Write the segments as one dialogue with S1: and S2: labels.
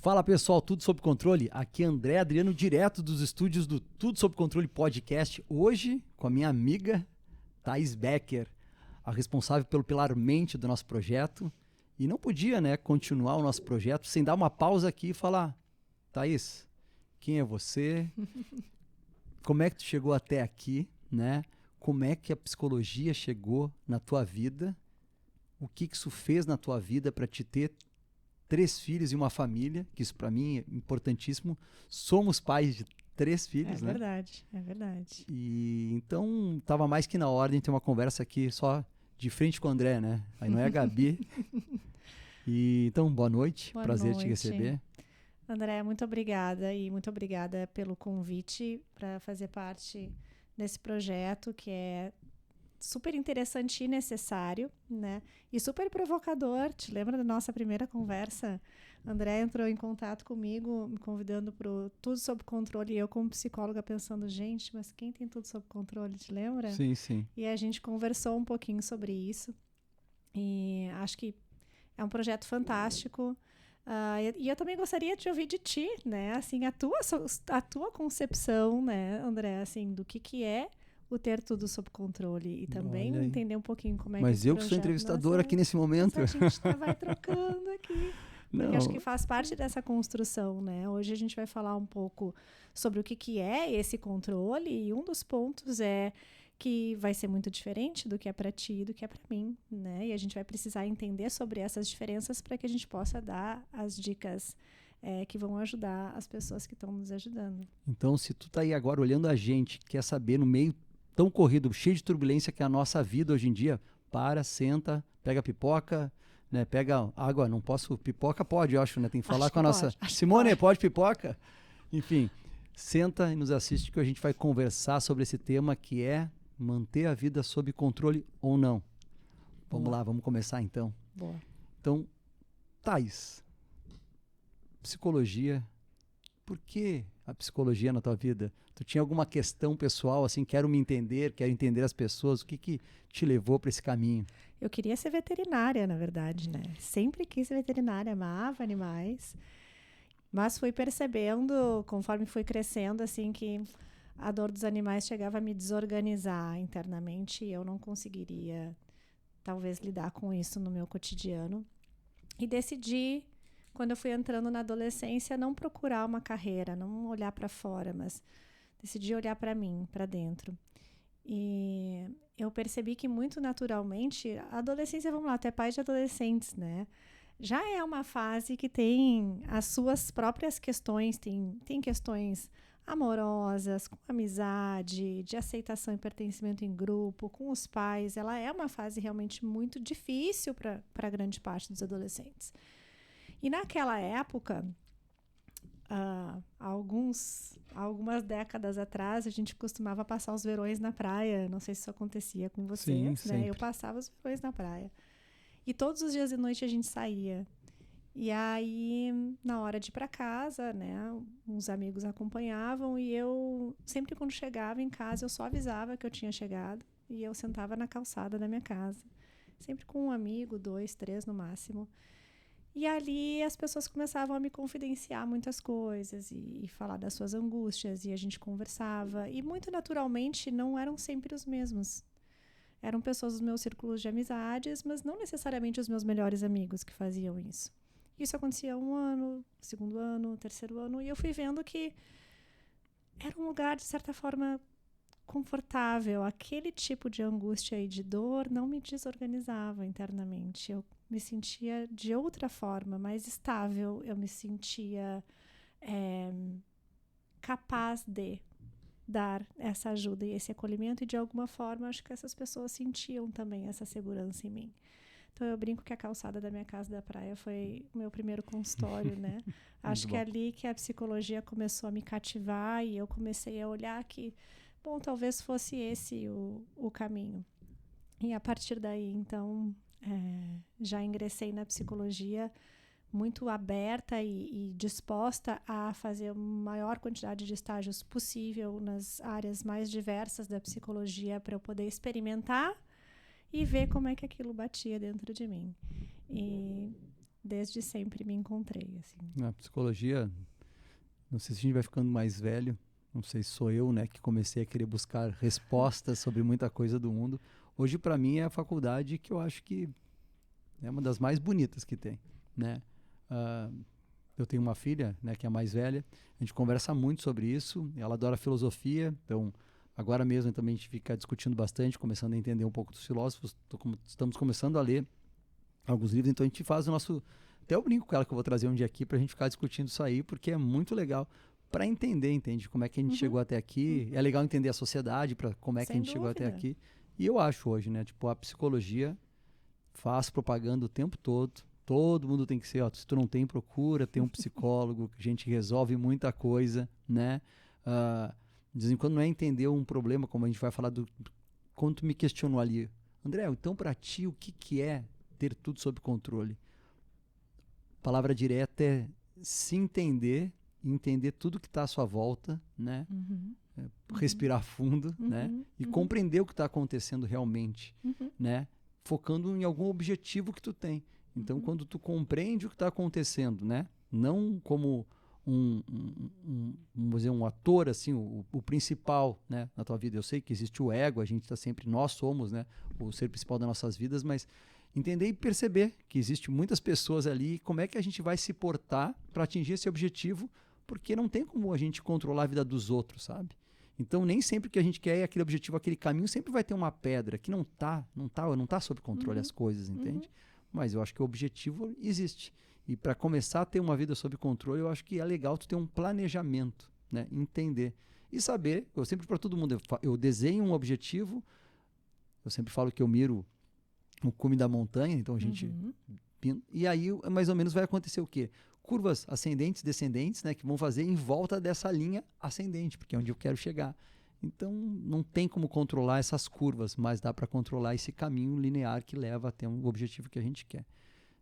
S1: Fala pessoal, Tudo Sob Controle? Aqui é André Adriano, direto dos estúdios do Tudo Sob Controle Podcast. Hoje com a minha amiga Thaís Becker, a responsável pelo Pilar Mente do nosso projeto. E não podia, continuar o nosso projeto sem dar uma pausa aqui e falar: Thaís, quem é você? Como é que tu chegou até aqui, né? Como é que a psicologia chegou na tua vida? O que isso fez na tua vida para te ter 3 filhos e uma família, que isso para mim é importantíssimo. Somos pais de 3 filhos, né?
S2: É verdade.
S1: E então estava mais que na ordem ter uma conversa aqui só de frente com o André, né? Aí não é a Gabi. Então, boa noite. Prazer te receber.
S2: André, muito obrigada e muito obrigada pelo convite para fazer parte desse projeto que é super interessante e necessário, né? E super provocador. Te lembra da nossa primeira conversa? André entrou em contato comigo, me convidando para o Tudo Sob Controle, e eu como psicóloga pensando, gente, mas quem tem tudo sob controle, te lembra?
S1: Sim, sim.
S2: E a gente conversou um pouquinho sobre isso. E acho que é um projeto fantástico. E eu também gostaria de ouvir de ti, né? Assim, a tua concepção, né, André, assim, do que é o ter tudo sob controle e também entender um pouquinho como é que esse projeto...
S1: Mas eu que sou entrevistador aqui nesse momento.
S2: A gente vai trocando aqui. Porque acho que faz parte dessa construção, né? Hoje a gente vai falar um pouco sobre o que é esse controle, e um dos pontos é que vai ser muito diferente do que é para ti e do que é para mim, né? E a gente vai precisar entender sobre essas diferenças para que a gente possa dar as dicas que vão ajudar as pessoas que estão nos ajudando.
S1: Então, se tu tá aí agora olhando a gente, quer saber no meio tão corrido, cheio de turbulência que é a nossa vida hoje em dia, para, senta, pega pipoca, né? Pega água, não posso, pipoca pode, eu acho, né? Tem que falar com a nossa... Simone, pode pipoca? Enfim, senta e nos assiste que a gente vai conversar sobre esse tema que é manter a vida sob controle ou não. Vamos lá, vamos começar então.
S2: Boa.
S1: Então, Thaís, psicologia, por que a psicologia na tua vida? Tu tinha alguma questão pessoal, assim, quero entender as pessoas, o que te levou para esse caminho?
S2: Eu queria ser veterinária, na verdade, né? Sempre quis ser veterinária, amava animais, mas fui percebendo, conforme fui crescendo, assim, que a dor dos animais chegava a me desorganizar internamente e eu não conseguiria, talvez, lidar com isso no meu cotidiano. E decidi, quando eu fui entrando na adolescência, não procurar uma carreira, não olhar para fora, mas decidi olhar para mim, para dentro. E eu percebi que muito naturalmente, a adolescência, vamos lá, tu é pai de adolescentes, né? Já é uma fase que tem as suas próprias questões, tem questões amorosas, com amizade, de aceitação e pertencimento em grupo, com os pais. Ela é uma fase realmente muito difícil para grande parte dos adolescentes. E naquela época, algumas décadas atrás, a gente costumava passar os verões na praia. Não sei se isso acontecia com vocês,
S1: Sim,
S2: né? Eu passava os verões na praia. E todos os dias de noite a gente saía. E aí, na hora de ir para casa, né, uns amigos acompanhavam, e eu, sempre quando chegava em casa, eu só avisava que eu tinha chegado e eu sentava na calçada da minha casa, sempre com um amigo, 2, 3 no máximo. E ali as pessoas começavam a me confidenciar muitas coisas e falar das suas angústias, e a gente conversava. E muito naturalmente não eram sempre os mesmos. Eram pessoas dos meus círculos de amizades, mas não necessariamente os meus melhores amigos que faziam isso. Isso acontecia 1 ano, 2º ano, 3º ano, e eu fui vendo que era um lugar, de certa forma, confortável. Aquele tipo de angústia e de dor não me desorganizava internamente. Eu me sentia de outra forma, mais estável. Eu me sentia capaz de dar essa ajuda e esse acolhimento, e de alguma forma acho que essas pessoas sentiam também essa segurança em mim. Então eu brinco que a calçada da minha casa da praia foi o meu primeiro consultório, né? Acho que é ali que a psicologia começou a me cativar, e eu comecei a olhar que, bom, talvez fosse esse o caminho. E a partir daí, então, já ingressei na psicologia muito aberta e disposta a fazer a maior quantidade de estágios possível nas áreas mais diversas da psicologia, para eu poder experimentar e ver como é que aquilo batia dentro de mim. E desde sempre me encontrei, assim.
S1: Na psicologia, não sei se a gente vai ficando mais velho, não sei se sou eu, né, que comecei a querer buscar respostas sobre muita coisa do mundo. Hoje, para mim, é a faculdade que eu acho que é uma das mais bonitas que tem, né? Eu tenho uma filha, né, que é a mais velha, a gente conversa muito sobre isso, ela adora filosofia, então agora mesmo também a gente fica discutindo bastante, começando a entender um pouco dos filósofos, estamos começando a ler alguns livros, então a gente faz o nosso... Até eu brinco com ela que eu vou trazer um dia aqui pra gente ficar discutindo isso aí, porque é muito legal para entender, entende? Como é que a gente chegou até aqui. É legal entender a sociedade, para como é que a gente chegou até aqui. E eu acho hoje, né? Tipo, a psicologia faz propaganda o tempo todo. Todo mundo tem que ser, ó, se tu não tem, procura, tem um psicólogo, que a gente resolve muita coisa, né? De vez em quando não é entender um problema, como a gente vai falar do... Quando tu me questionou ali, André, então para ti o que é ter tudo sob controle? Palavra direta é se entender, entender tudo que está à sua volta, né? Respirar fundo, né? E compreender o que está acontecendo realmente, né? Focando em algum objetivo que tu tem. Então, quando tu compreende o que está acontecendo, né? Não como vamos dizer, um ator, assim, o principal, né, na tua vida. Eu sei que existe o ego, a gente está sempre, nós somos, né, o ser principal das nossas vidas, mas entender e perceber que existe muitas pessoas ali, como é que a gente vai se portar para atingir esse objetivo, porque não tem como a gente controlar a vida dos outros, sabe? Então, nem sempre que a gente quer aquele objetivo, aquele caminho, sempre vai ter uma pedra que não tá sob controle as coisas, entende? Mas eu acho que o objetivo existe. E para começar a ter uma vida sob controle, eu acho que é legal tu ter um planejamento, né? Entender. E saber, eu sempre para todo mundo, eu desenho um objetivo, eu sempre falo que eu miro o cume da montanha, então a gente... E aí, mais ou menos, vai acontecer o quê? Curvas ascendentes, descendentes, né? Que vão fazer em volta dessa linha ascendente, porque é onde eu quero chegar. Então, não tem como controlar essas curvas, mas dá para controlar esse caminho linear que leva até um objetivo que a gente quer.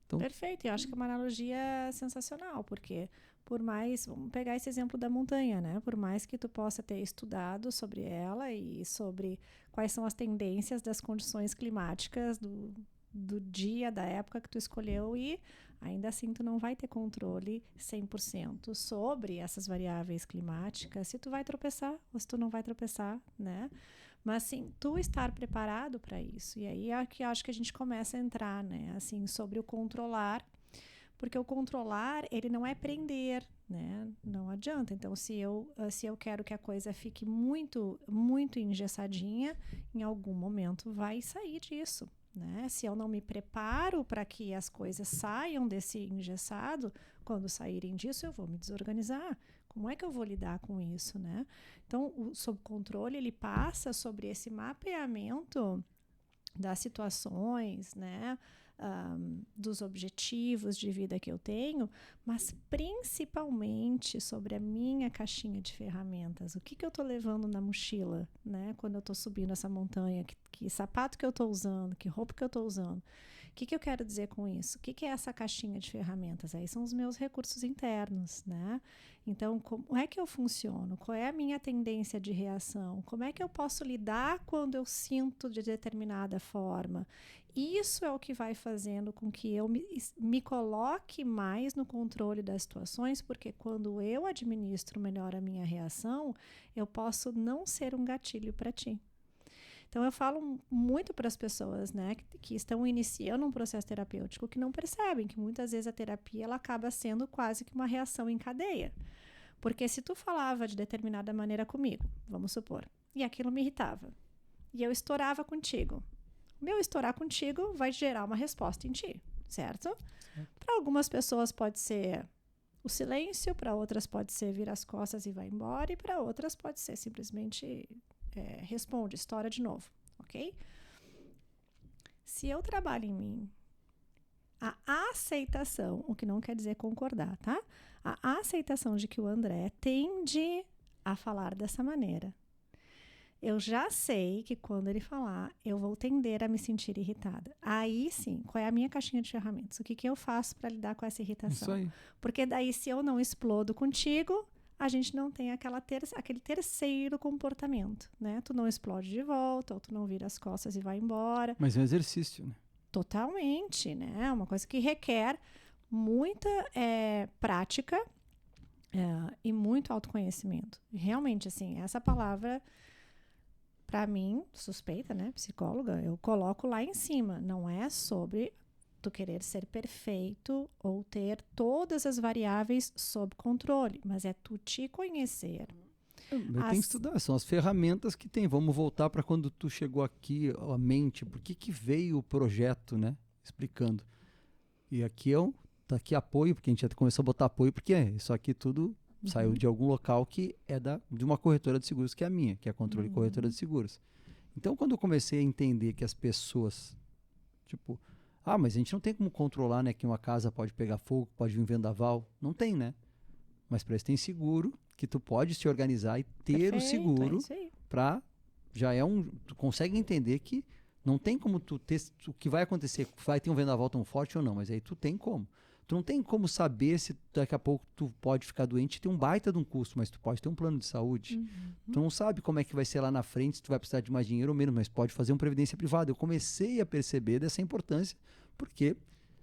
S1: Então,
S2: perfeito, eu acho que é uma analogia sensacional, porque por mais, vamos pegar esse exemplo da montanha, né? Por mais que tu possa ter estudado sobre ela e sobre quais são as tendências das condições climáticas do dia, da época que tu escolheu, e ainda assim tu não vai ter controle 100% sobre essas variáveis climáticas, se tu vai tropeçar ou se tu não vai tropeçar, né? Mas, assim, tu estar preparado para isso. E aí é que eu acho que a gente começa a entrar, né? Assim, sobre o controlar. Porque o controlar, ele não é prender, né? Não adianta. Então, se eu quero que a coisa fique muito, muito engessadinha, em algum momento vai sair disso, né? Se eu não me preparo para que as coisas saiam desse engessado, quando saírem disso, eu vou me desorganizar. Como é que eu vou lidar com isso, né? Então, o sob controle, ele passa sobre esse mapeamento das situações, né? Dos objetivos de vida que eu tenho, mas principalmente sobre a minha caixinha de ferramentas. O que eu estou levando na mochila, né? Quando eu estou subindo essa montanha, que sapato que eu estou usando, que roupa que eu estou usando. O que eu quero dizer com isso? O que é essa caixinha de ferramentas? Aí são os meus recursos internos, né? Então, como é que eu funciono? Qual é a minha tendência de reação? Como é que eu posso lidar quando eu sinto de determinada forma? Isso é o que vai fazendo com que eu me coloque mais no controle das situações, porque quando eu administro melhor a minha reação, eu posso não ser um gatilho para ti. Então, eu falo muito para as pessoas, né, que estão iniciando um processo terapêutico, que não percebem que muitas vezes a terapia ela acaba sendo quase que uma reação em cadeia. Porque se tu falava de determinada maneira comigo, vamos supor, e aquilo me irritava, e eu estourava contigo, o meu estourar contigo vai gerar uma resposta em ti, certo? Para algumas pessoas pode ser o silêncio, para outras pode ser vir as costas e vai embora, e para outras pode ser simplesmente... responde, estoura de novo, ok? Se eu trabalho em mim, a aceitação, o que não quer dizer concordar, tá? A aceitação de que o André tende a falar dessa maneira. Eu já sei que quando ele falar, eu vou tender a me sentir irritada. Aí sim, qual é a minha caixinha de ferramentas? O que eu faço para lidar com essa irritação?
S1: Isso aí.
S2: Porque daí, se eu não explodo contigo, a gente não tem aquele terceiro comportamento, né? Tu não explode de volta, ou tu não vira as costas e vai embora.
S1: Mas é um exercício, né?
S2: Totalmente, né? Uma coisa que requer muita prática e muito autoconhecimento. Realmente, assim, essa palavra, para mim, suspeita, né, psicóloga, eu coloco lá em cima. Não é sobre tu querer ser perfeito ou ter todas as variáveis sob controle, mas é tu te conhecer.
S1: Eu tenho que estudar, são as ferramentas que tem. Vamos voltar para quando tu chegou aqui, a mente, por que veio o projeto, né? Explicando. E aqui tá aqui apoio, porque a gente já começou a botar apoio, porque isso aqui tudo saiu de algum local que é de uma corretora de seguros, que é a minha, que é a Controle Corretora de Seguros. Então, quando eu comecei a entender que as pessoas, tipo, mas a gente não tem como controlar, né, que uma casa pode pegar fogo, pode vir um vendaval. Não tem, né? Mas para isso tem seguro, que tu pode se organizar e ter o seguro para tu consegue entender que não tem como tu ter o que vai acontecer, vai ter um vendaval tão forte ou não, mas aí tu tem como. Tu não tem como saber se daqui a pouco tu pode ficar doente e ter um baita de um custo, mas tu pode ter um plano de saúde. Tu não sabe como é que vai ser lá na frente, se tu vai precisar de mais dinheiro ou menos, mas pode fazer uma previdência privada. Eu comecei a perceber dessa importância, porque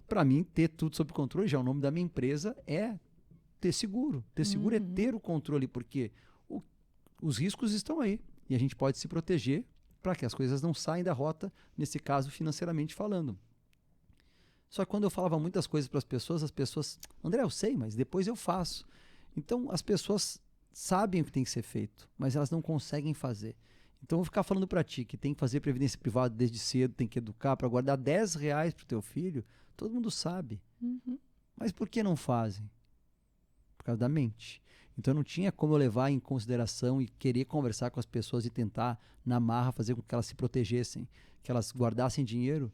S1: para mim ter tudo sob controle, já o nome da minha empresa é ter seguro. Ter seguro é ter o controle, porque os riscos estão aí e a gente pode se proteger para que as coisas não saiam da rota, nesse caso financeiramente falando. Só que quando eu falava muitas coisas para as pessoas, André, eu sei, mas depois eu faço. Então as pessoas sabem o que tem que ser feito, mas elas não conseguem fazer. Então eu vou ficar falando para ti que tem que fazer previdência privada desde cedo, tem que educar para guardar R$10 para o teu filho, todo mundo sabe. Mas por que não fazem? Por causa da mente. Então não tinha como eu levar em consideração e querer conversar com as pessoas e tentar, na marra, fazer com que elas se protegessem, que elas guardassem dinheiro,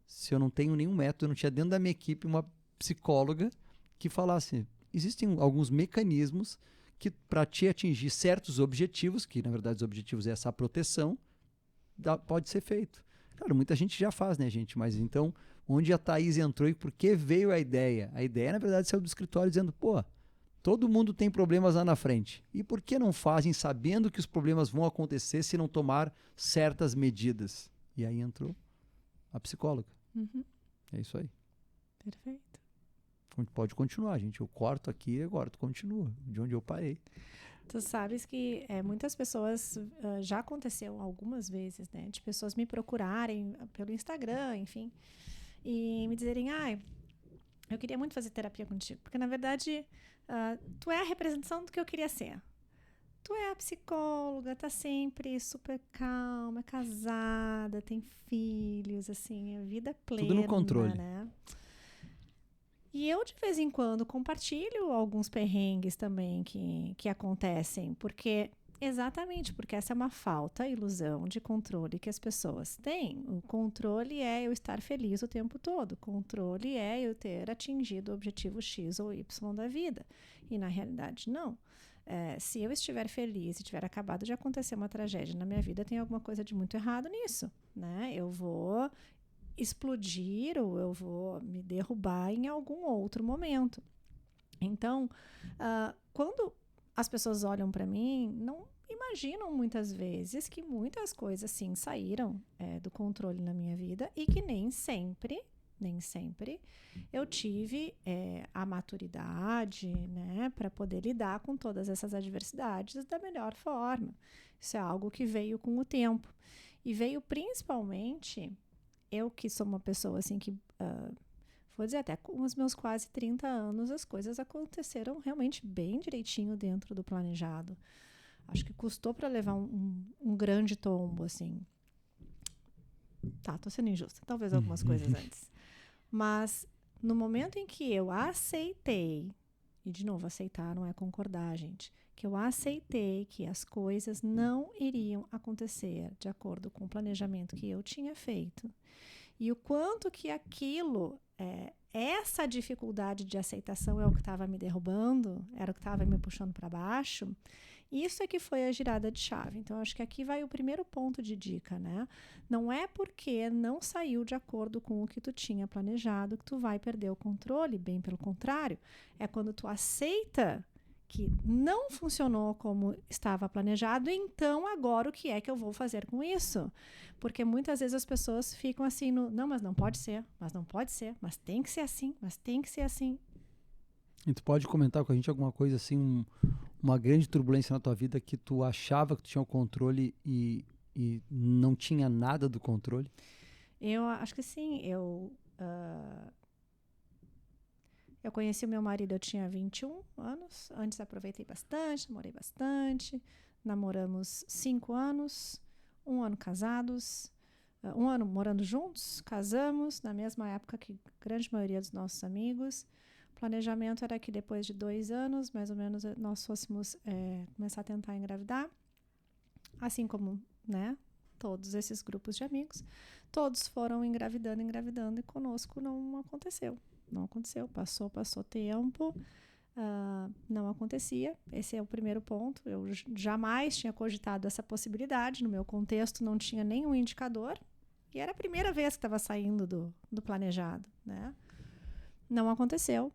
S1: se eu não tenho nenhum método, eu não tinha dentro da minha equipe uma psicóloga que falasse, existem alguns mecanismos que para te atingir certos objetivos, que na verdade os objetivos é essa proteção, pode ser feito. Claro, muita gente já faz, né, gente? Mas então, onde a Thaís entrou e por que veio a ideia? A ideia, na verdade, saiu do escritório dizendo, todo mundo tem problemas lá na frente. E por que não fazem sabendo que os problemas vão acontecer se não tomar certas medidas? E aí entrou a psicóloga. É isso aí.
S2: Perfeito.
S1: Pode continuar, gente. Eu corto aqui e agora tu continua, de onde eu parei.
S2: Tu sabes que muitas pessoas, já aconteceu algumas vezes, né? De pessoas me procurarem pelo Instagram, enfim, e me dizerem, eu queria muito fazer terapia contigo, porque na verdade tu é a representação do que eu queria ser. Tu é a psicóloga, tá sempre super calma, casada, tem filhos, assim, a vida plena,
S1: tudo no controle,
S2: né? E eu, de vez em quando, compartilho alguns perrengues também que acontecem, porque essa é uma falta, ilusão de controle que as pessoas têm. O controle é eu estar feliz o tempo todo. O controle é eu ter atingido o objetivo X ou Y da vida. E, na realidade, não. Se eu estiver feliz e tiver acabado de acontecer uma tragédia na minha vida, tem alguma coisa de muito errado nisso, né? Eu vou explodir ou eu vou me derrubar em algum outro momento. Então, quando as pessoas olham para mim, não imaginam muitas vezes que muitas coisas sim saíram do controle na minha vida e que nem sempre eu tive a maturidade, né, para poder lidar com todas essas adversidades da melhor forma. Isso é algo que veio com o tempo e veio principalmente. Eu que sou uma pessoa assim que, vou dizer, até com os meus quase 30 anos, as coisas aconteceram realmente bem direitinho dentro do planejado. Acho que custou para levar um grande tombo, assim. Tá, tô sendo injusta. Talvez algumas coisas antes. Mas no momento em que eu aceitei, e de novo, aceitar não é concordar, gente, que eu aceitei que as coisas não iriam acontecer de acordo com o planejamento que eu tinha feito, e o quanto que aquilo, essa dificuldade de aceitação é o que estava me derrubando, era o que estava me puxando para baixo, isso é que foi a girada de chave. Então, acho que aqui vai o primeiro ponto de dica, né? Não é porque não saiu de acordo com o que tu tinha planejado que tu vai perder o controle, bem pelo contrário. É quando tu aceita que não funcionou como estava planejado, então agora o que é que eu vou fazer com isso? Porque muitas vezes as pessoas ficam assim, não, mas não pode ser, mas não pode ser, mas tem que ser assim, mas tem que ser assim.
S1: E tu pode comentar com a gente alguma coisa assim, uma grande turbulência na tua vida que tu achava que tu tinha o controle e não tinha nada do controle?
S2: Eu acho que sim, eu conheci o meu marido, eu tinha 21 anos. Antes aproveitei bastante, namorei bastante. Namoramos 5 anos, 1 ano casados, 1 ano morando juntos, casamos na mesma época que a grande maioria dos nossos amigos. O planejamento era que depois de 2 anos, mais ou menos, nós fôssemos começar a tentar engravidar. Assim como, né, todos esses grupos de amigos. Todos foram engravidando e conosco não aconteceu. Não aconteceu, passou tempo, não acontecia. Esse é o primeiro ponto. Eu jamais tinha cogitado essa possibilidade. No meu contexto, não tinha nenhum indicador. E era a primeira vez que estava saindo do planejado, né? Não aconteceu.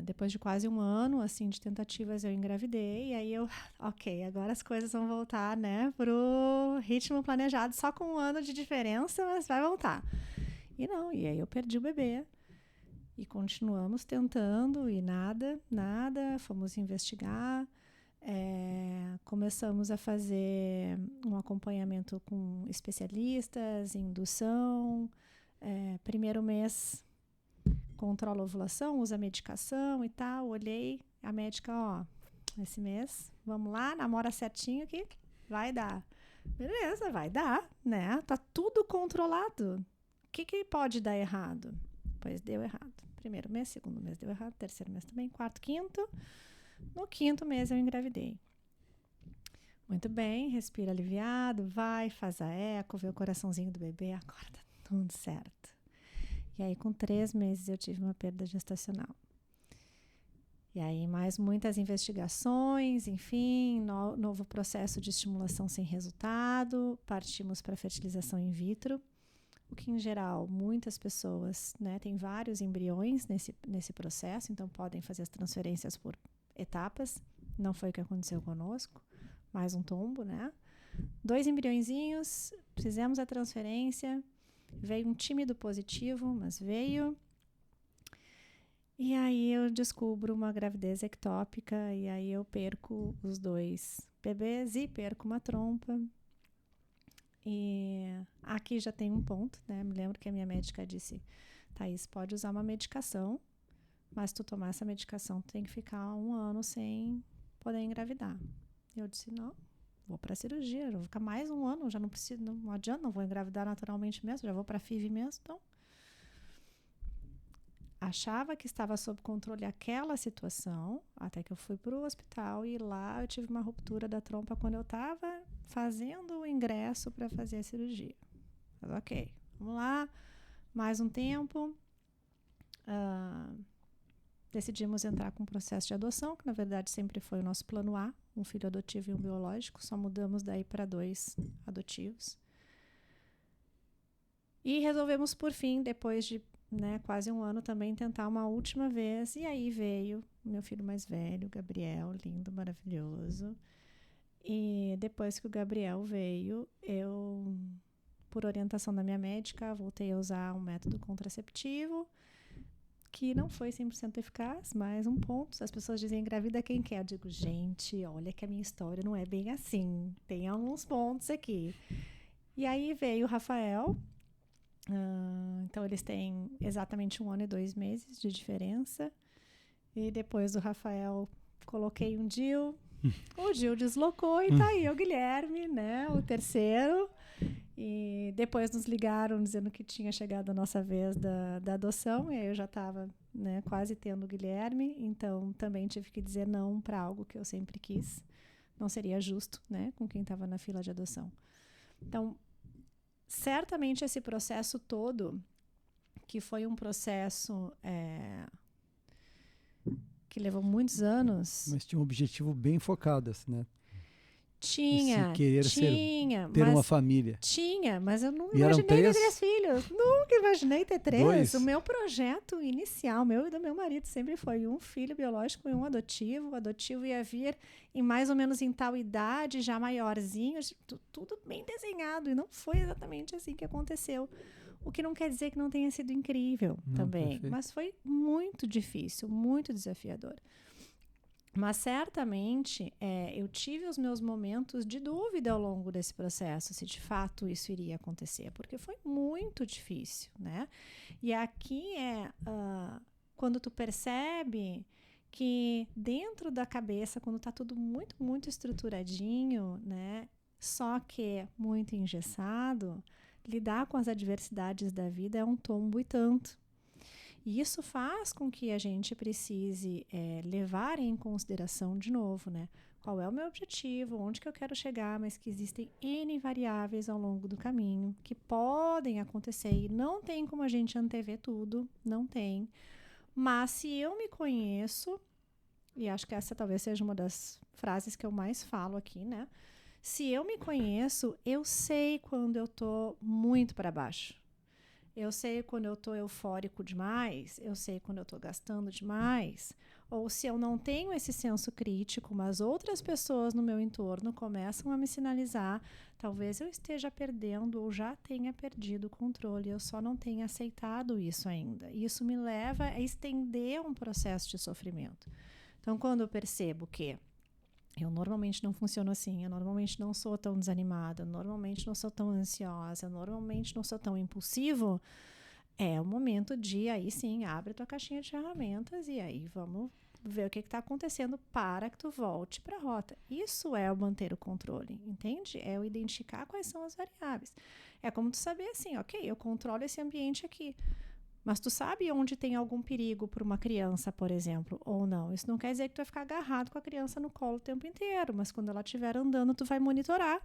S2: Depois de quase 1 ano, assim, de tentativas, eu engravidei. E aí ok, agora as coisas vão voltar, né, pro ritmo planejado. Só com 1 ano de diferença, mas vai voltar. E aí eu perdi o bebê. E continuamos tentando e nada. Fomos investigar. Começamos a fazer um acompanhamento com especialistas, indução. Primeiro mês, controla a ovulação, usa medicação e tal. Olhei, a médica, esse mês, vamos lá, namora certinho que vai dar. Beleza, vai dar, né? Tá tudo controlado. O que pode dar errado? Pois deu errado. Primeiro mês, segundo mês deu errado, terceiro mês também, quarto, quinto. No 5º mês eu engravidei. Muito bem, respira aliviado, vai, faz a eco, vê o coraçãozinho do bebê, agora tá tudo certo. E aí, com 3 meses, eu tive uma perda gestacional. E aí, mais muitas investigações, enfim, novo processo de estimulação sem resultado, partimos para fertilização in vitro, o que, em geral, muitas pessoas, né, tem vários embriões nesse processo, então podem fazer as transferências por etapas. Não foi o que aconteceu conosco, mais um tombo, né? 2 embriõezinhos, fizemos a transferência, veio um tímido positivo, mas veio. E aí eu descubro uma gravidez ectópica e aí eu perco os 2 bebês e perco uma trompa. E aqui já tem um ponto, né? Me lembro que a minha médica disse, Thaís, pode usar uma medicação, mas tu tomar essa medicação, tu tem que ficar 1 ano sem poder engravidar. Eu disse, não, vou para a cirurgia, eu vou ficar mais 1 ano, já não preciso, não adianta, não vou engravidar naturalmente mesmo, já vou para a FIV mesmo, então. Achava que estava sob controle aquela situação, até que eu fui para o hospital e lá eu tive uma ruptura da trompa quando eu estava fazendo o ingresso para fazer a cirurgia. Mas ok, vamos lá, mais um tempo. Decidimos entrar com um processo de adoção, que na verdade sempre foi o nosso plano A, um filho adotivo e um biológico, só mudamos daí para 2 adotivos. E resolvemos, por fim, depois de quase 1 ano, também tentar uma última vez. E aí veio o meu filho mais velho, Gabriel, lindo, maravilhoso. E depois que o Gabriel veio, eu, por orientação da minha médica, voltei a usar um método contraceptivo, que não foi 100% eficaz, mas um ponto. As pessoas dizem, engravida quem quer. Eu digo, gente, olha que a minha história não é bem assim. Tem alguns pontos aqui. E aí veio o Rafael. Então, eles têm exatamente 1 ano e 2 meses de diferença. E depois do Rafael, coloquei um DIU. O DIU deslocou e tá aí o Guilherme, né? O terceiro. E depois nos ligaram dizendo que tinha chegado a nossa vez da adoção. E aí eu já estava quase tendo o Guilherme. Então, também tive que dizer não para algo que eu sempre quis. Não seria justo, né? Com quem estava na fila de adoção. Então, certamente esse processo todo, que foi um processo que levou muitos anos.
S1: Mas tinha um objetivo bem focado, assim, né?
S2: Tinha,
S1: esse querer ter uma família.
S2: Tinha, mas eu não
S1: E eram
S2: imaginei ter
S1: 3?
S2: 3 filhos. Nunca imaginei ter 3.
S1: 2?
S2: O meu projeto inicial, meu e do meu marido, sempre foi um filho biológico e um adotivo. O adotivo ia vir em mais ou menos em tal idade, já maiorzinho, tudo bem desenhado. E não foi exatamente assim que aconteceu. O que não quer dizer que não tenha sido incrível também.
S1: Perfeito.
S2: Mas foi muito difícil, muito desafiador. Mas certamente eu tive os meus momentos de dúvida ao longo desse processo, se de fato isso iria acontecer, porque foi muito difícil, né? E aqui quando tu percebe que dentro da cabeça, quando está tudo muito, muito estruturadinho, né? Só que muito engessado, lidar com as adversidades da vida é um tombo e tanto. E isso faz com que a gente precise levar em consideração de novo, né? Qual é o meu objetivo, onde que eu quero chegar, mas que existem N variáveis ao longo do caminho que podem acontecer e não tem como a gente antever tudo, não tem. Mas se eu me conheço, e acho que essa talvez seja uma das frases que eu mais falo aqui, né? Se eu me conheço, eu sei quando eu tô muito para baixo. Eu sei quando eu estou eufórico demais, eu sei quando eu estou gastando demais, ou se eu não tenho esse senso crítico, mas outras pessoas no meu entorno começam a me sinalizar, talvez eu esteja perdendo ou já tenha perdido o controle, eu só não tenha aceitado isso ainda. Isso me leva a estender um processo de sofrimento. Então, quando eu percebo que eu normalmente não funciono assim, eu normalmente não sou tão desanimada, eu normalmente não sou tão ansiosa, eu normalmente não sou tão impulsivo, é o momento de, aí sim, abre tua caixinha de ferramentas e aí vamos ver o que está acontecendo para que tu volte para a rota. Isso é o manter o controle, entende? É o identificar quais são as variáveis. É como tu saber assim, ok, eu controlo esse ambiente aqui. Mas tu sabe onde tem algum perigo para uma criança, por exemplo, ou não. Isso não quer dizer que tu vai ficar agarrado com a criança no colo o tempo inteiro, mas quando ela estiver andando, tu vai monitorar.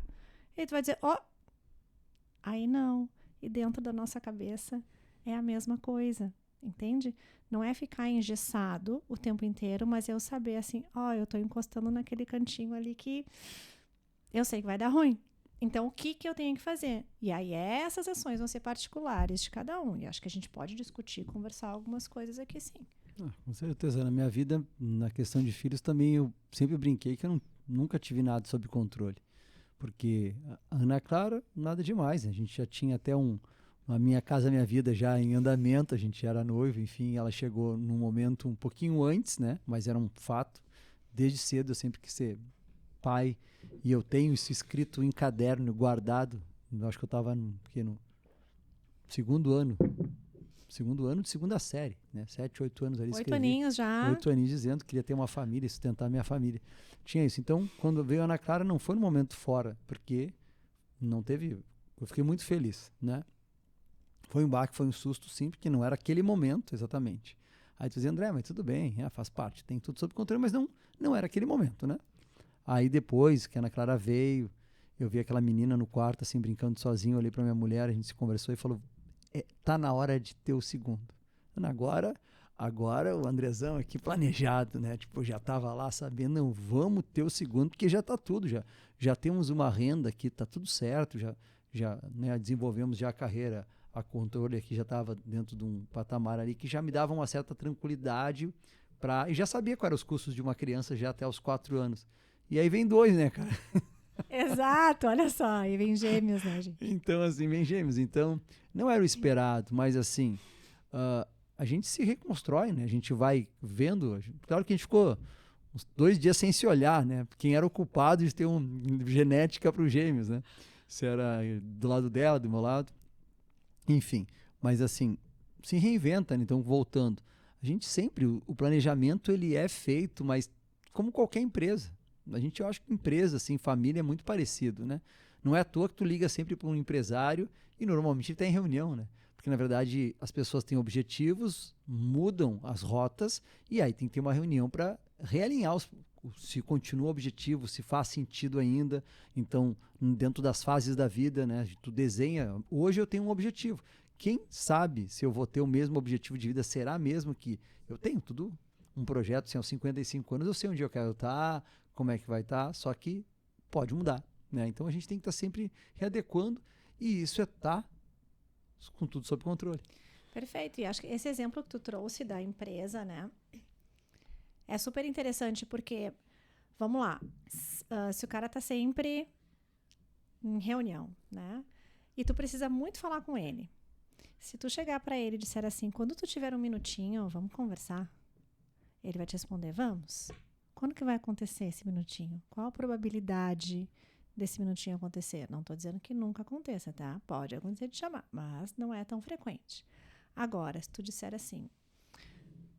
S2: E tu vai dizer, aí não. E dentro da nossa cabeça é a mesma coisa, entende? Não é ficar engessado o tempo inteiro, mas eu saber assim, eu tô encostando naquele cantinho ali que eu sei que vai dar ruim. Então, o que eu tenho que fazer? E aí, essas ações vão ser particulares de cada um. E acho que a gente pode discutir, conversar algumas coisas aqui, sim.
S1: Com certeza. Na minha vida, na questão de filhos, também eu sempre brinquei que eu nunca tive nada sob controle. Porque a Ana Clara, nada demais. Né? A gente já tinha até a Minha Casa Minha Vida já em andamento, a gente já era noivo, enfim, ela chegou num momento um pouquinho antes, né? Mas era um fato. Desde cedo eu sempre quis ser pai, e eu tenho isso escrito em caderno, guardado. Eu acho que eu estava no segundo ano de segunda série, né? 7, 8 anos ali.
S2: 8 aninhos já.
S1: 8 aninhos dizendo que queria ter uma família, sustentar minha família. Tinha isso. Então, quando veio a Ana Clara, não foi no momento fora, porque não teve... Eu fiquei muito feliz, né? Foi um baque, foi um susto, sim, porque não era aquele momento exatamente. Aí tu dizia, André, mas tudo bem, faz parte, tem tudo sob controle, mas não era aquele momento, né? Aí depois que a Ana Clara veio, eu vi aquela menina no quarto, assim, brincando sozinho, olhei pra minha mulher, a gente se conversou e falou, tá na hora de ter o segundo. Ana, agora o Andrezão aqui planejado, né? Tipo, já tava lá sabendo, não, vamos ter o segundo, porque já tá tudo, já temos uma renda aqui, tá tudo certo, já né, desenvolvemos já a carreira, a controle aqui já estava dentro de um patamar ali que já me dava uma certa tranquilidade e já sabia quais eram os custos de uma criança já até os 4 anos. E aí vem 2, né, cara?
S2: Exato, olha só, e vem gêmeos, né, gente?
S1: Então, assim, vem gêmeos. Então, não era o esperado, mas assim, a gente se reconstrói, né? A gente vai vendo. Claro que a gente ficou uns 2 dias sem se olhar, né? Quem era o culpado de ter genética para os gêmeos, né? Se era do lado dela, do meu lado. Enfim, mas assim, se reinventa, né? Então, voltando. A gente sempre, o planejamento ele é feito, mas como qualquer empresa. Eu acho que empresa, assim, família é muito parecido, né? Não é à toa que tu liga sempre para um empresário e normalmente ele está em reunião, né? Porque, na verdade, as pessoas têm objetivos, mudam as rotas e aí tem que ter uma reunião para realinhar se continua o objetivo, se faz sentido ainda. Então, dentro das fases da vida, né? Tu desenha, hoje eu tenho um objetivo. Quem sabe se eu vou ter o mesmo objetivo de vida, será mesmo que eu tenho tudo um projeto, assim, aos 55 anos, eu sei onde eu quero estar, como é que vai estar, só que pode mudar, né? Então a gente tem que estar sempre readequando e isso é estar com tudo sob controle.
S2: Perfeito. E acho que esse exemplo que tu trouxe da empresa, né? É super interessante porque, vamos lá, se o cara tá sempre em reunião, né? E tu precisa muito falar com ele. Se tu chegar para ele e disser assim, quando tu tiver um minutinho, vamos conversar. Ele vai te responder, vamos. Quando que vai acontecer esse minutinho? Qual a probabilidade desse minutinho acontecer? Não estou dizendo que nunca aconteça, tá? Pode acontecer de chamar, mas não é tão frequente. Agora, se tu disser assim,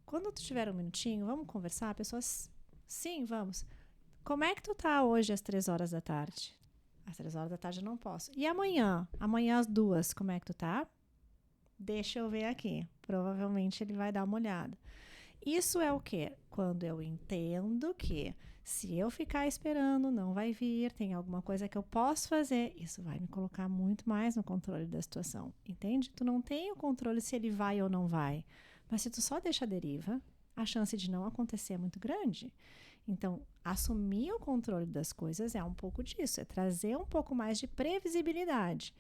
S2: quando tu tiver um minutinho, vamos conversar? A pessoa, sim, vamos. Como é que tu tá hoje às 3 horas da tarde? Às 3 horas da tarde eu não posso. E amanhã? Amanhã às 2, como é que tu tá? Deixa eu ver aqui. Provavelmente ele vai dar uma olhada. Isso é o quê? Quando eu entendo que se eu ficar esperando, não vai vir, tem alguma coisa que eu posso fazer, isso vai me colocar muito mais no controle da situação, entende? Tu não tem o controle se ele vai ou não vai, mas se tu só deixa a deriva, a chance de não acontecer é muito grande. Então, assumir o controle das coisas é um pouco disso, é trazer um pouco mais de previsibilidade.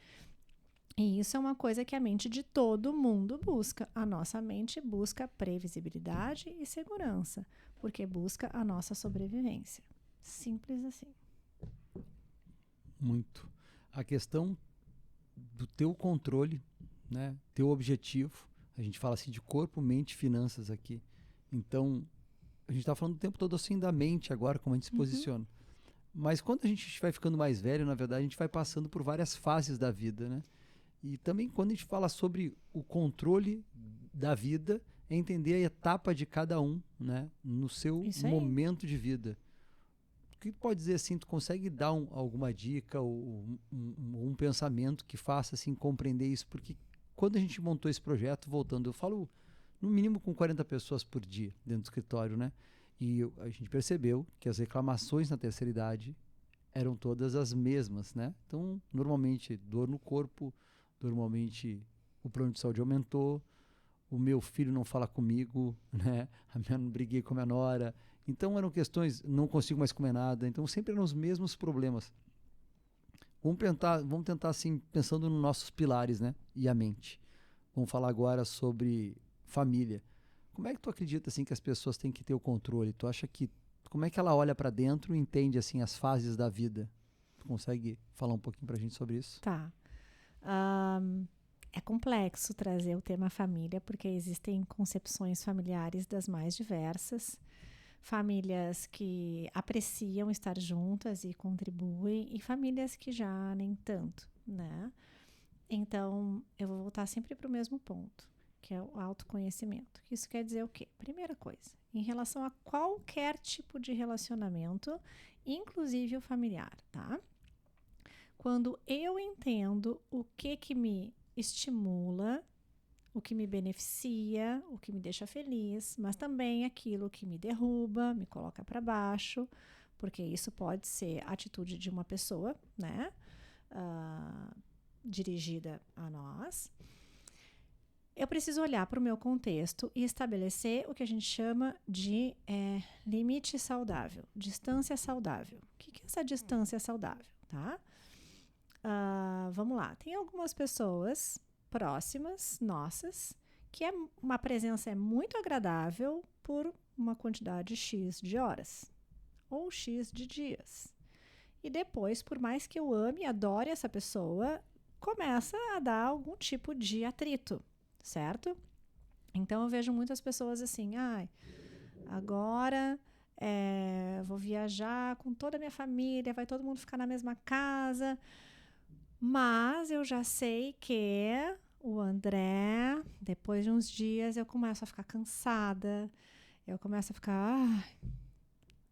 S2: E isso é uma coisa que a mente de todo mundo busca. A nossa mente busca previsibilidade e segurança, porque busca a nossa sobrevivência. Simples assim.
S1: Muito. A questão do teu controle, né? Teu objetivo. A gente fala assim de corpo, mente e finanças aqui. Então, a gente está falando o tempo todo assim da mente agora, como a gente se posiciona. Mas quando a gente vai ficando mais velho, na verdade, a gente vai passando por várias fases da vida, né? E também quando a gente fala sobre o controle da vida, é entender a etapa de cada um, né? No seu momento de vida. O que pode dizer assim, tu consegue dar alguma dica ou um pensamento que faça assim compreender isso? Porque quando a gente montou esse projeto, voltando, eu falo no mínimo com 40 pessoas por dia dentro do escritório, né? E a gente percebeu que as reclamações na terceira idade eram todas as mesmas, né? Então, normalmente, dor no corpo, normalmente o plano de saúde aumentou, o meu filho não fala comigo, né? Não briguei com a minha nora. Então, eram questões, não consigo mais comer nada. Então, sempre eram os mesmos problemas. Vamos tentar assim, pensando nos nossos pilares, né? E a mente. Vamos falar agora sobre família. Como é que tu acredita assim que as pessoas têm que ter o controle? Tu acha que como é que ela olha para dentro e entende assim as fases da vida? Tu consegue falar um pouquinho pra gente sobre isso?
S2: Tá. É complexo trazer o tema família porque existem concepções familiares das mais diversas. Famílias que apreciam estar juntas e contribuem e famílias que já nem tanto, né? Então, eu vou voltar sempre para o mesmo ponto, que é o autoconhecimento. Isso quer dizer o quê? Primeira coisa, em relação a qualquer tipo de relacionamento, inclusive o familiar, tá? Quando eu entendo o que me estimula, o que me beneficia, o que me deixa feliz, mas também aquilo que me derruba, me coloca para baixo, porque isso pode ser a atitude de uma pessoa, né? Dirigida a nós. Eu preciso olhar para o meu contexto e estabelecer o que a gente chama de limite saudável, distância saudável. O que é essa distância saudável, tá? Vamos lá. Tem algumas pessoas próximas, nossas, que uma presença é muito agradável por uma quantidade X de horas ou X de dias. E depois, por mais que eu ame e adore essa pessoa, começa a dar algum tipo de atrito, certo? Então, eu vejo muitas pessoas assim, agora vou viajar com toda a minha família, vai todo mundo ficar na mesma casa, mas eu já sei que o André, depois de uns dias, eu começo a ficar cansada, eu começo a ficar,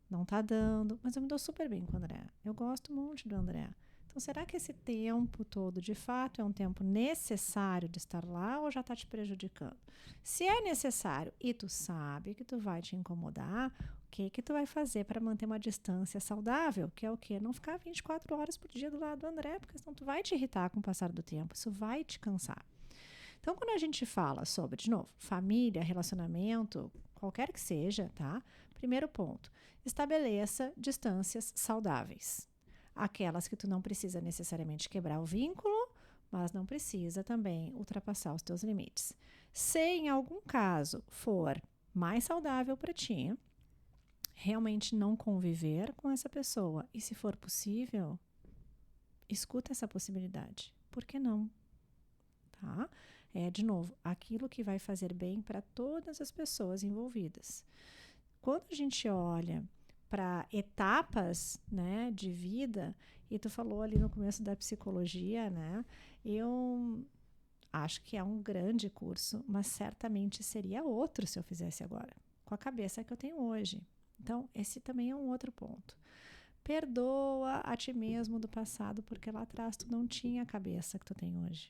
S2: não tá dando, mas eu me dou super bem com o André. Eu gosto muito do André. Então, será que esse tempo todo, de fato, é um tempo necessário de estar lá ou já está te prejudicando? Se é necessário e tu sabe que tu vai te incomodar, o que tu vai fazer para manter uma distância saudável? Que é o quê? Não ficar 24 horas por dia do lado do André, porque senão tu vai te irritar com o passar do tempo, isso vai te cansar. Então, quando a gente fala sobre, de novo, família, relacionamento, qualquer que seja, tá? Primeiro ponto, estabeleça distâncias saudáveis. Aquelas que tu não precisa necessariamente quebrar o vínculo, mas não precisa também ultrapassar os teus limites. Se em algum caso for mais saudável para ti, realmente não conviver com essa pessoa, e se for possível, escuta essa possibilidade. Por que não? Tá? De novo, aquilo que vai fazer bem para todas as pessoas envolvidas. Quando a gente olha para etapas, né, de vida, e tu falou ali no começo da psicologia, né, eu acho que é um grande curso, mas certamente seria outro se eu fizesse agora, com a cabeça que eu tenho hoje. Então, esse também é um outro ponto. Perdoa a ti mesmo do passado, porque lá atrás tu não tinha a cabeça que tu tem hoje.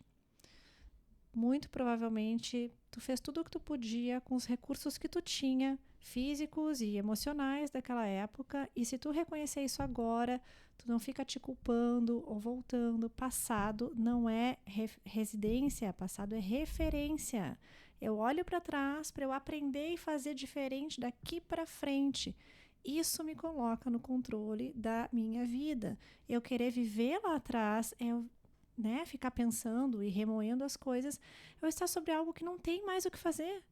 S2: Muito provavelmente tu fez tudo o que tu podia com os recursos que tu tinha, físicos e emocionais daquela época, e se tu reconhecer isso agora, tu não fica te culpando ou voltando. Passado não é residência, passado é referência. Eu olho para trás para eu aprender e fazer diferente daqui para frente. Isso me coloca no controle da minha vida. Eu querer viver lá atrás é ficar pensando e remoendo as coisas, eu estar sobre algo que não tem mais o que fazer.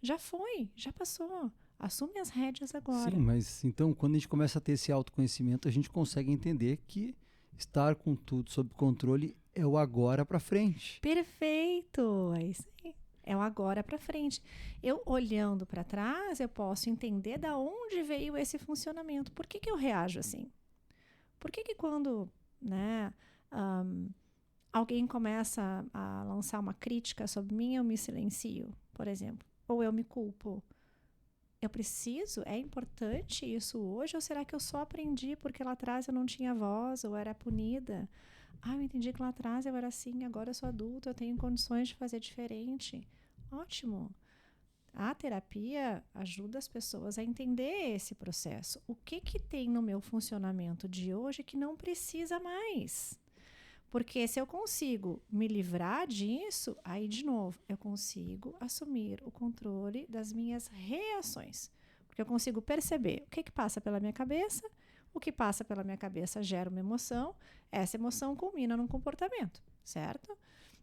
S2: Já foi, já passou. Assume as rédeas agora.
S1: Sim, mas então quando a gente começa a ter esse autoconhecimento, a gente consegue entender que estar com tudo sob controle é o agora para frente.
S2: Perfeito, é isso aí. É o agora para frente. Eu olhando para trás, eu posso entender da onde veio esse funcionamento. Por que eu reajo assim? Por que quando, né, alguém começa a lançar uma crítica sobre mim, eu me silencio, por exemplo, ou eu me culpo? Eu preciso? É importante isso hoje? Ou será que eu só aprendi porque lá atrás eu não tinha voz ou era punida? Eu entendi que lá atrás eu era assim, agora eu sou adulto, eu tenho condições de fazer diferente. Ótimo! A terapia ajuda as pessoas a entender esse processo. O que tem no meu funcionamento de hoje que não precisa mais? Porque se eu consigo me livrar disso, aí, de novo, eu consigo assumir o controle das minhas reações. Porque eu consigo perceber o que passa pela minha cabeça, o que passa pela minha cabeça gera uma emoção, essa emoção culmina num comportamento, certo?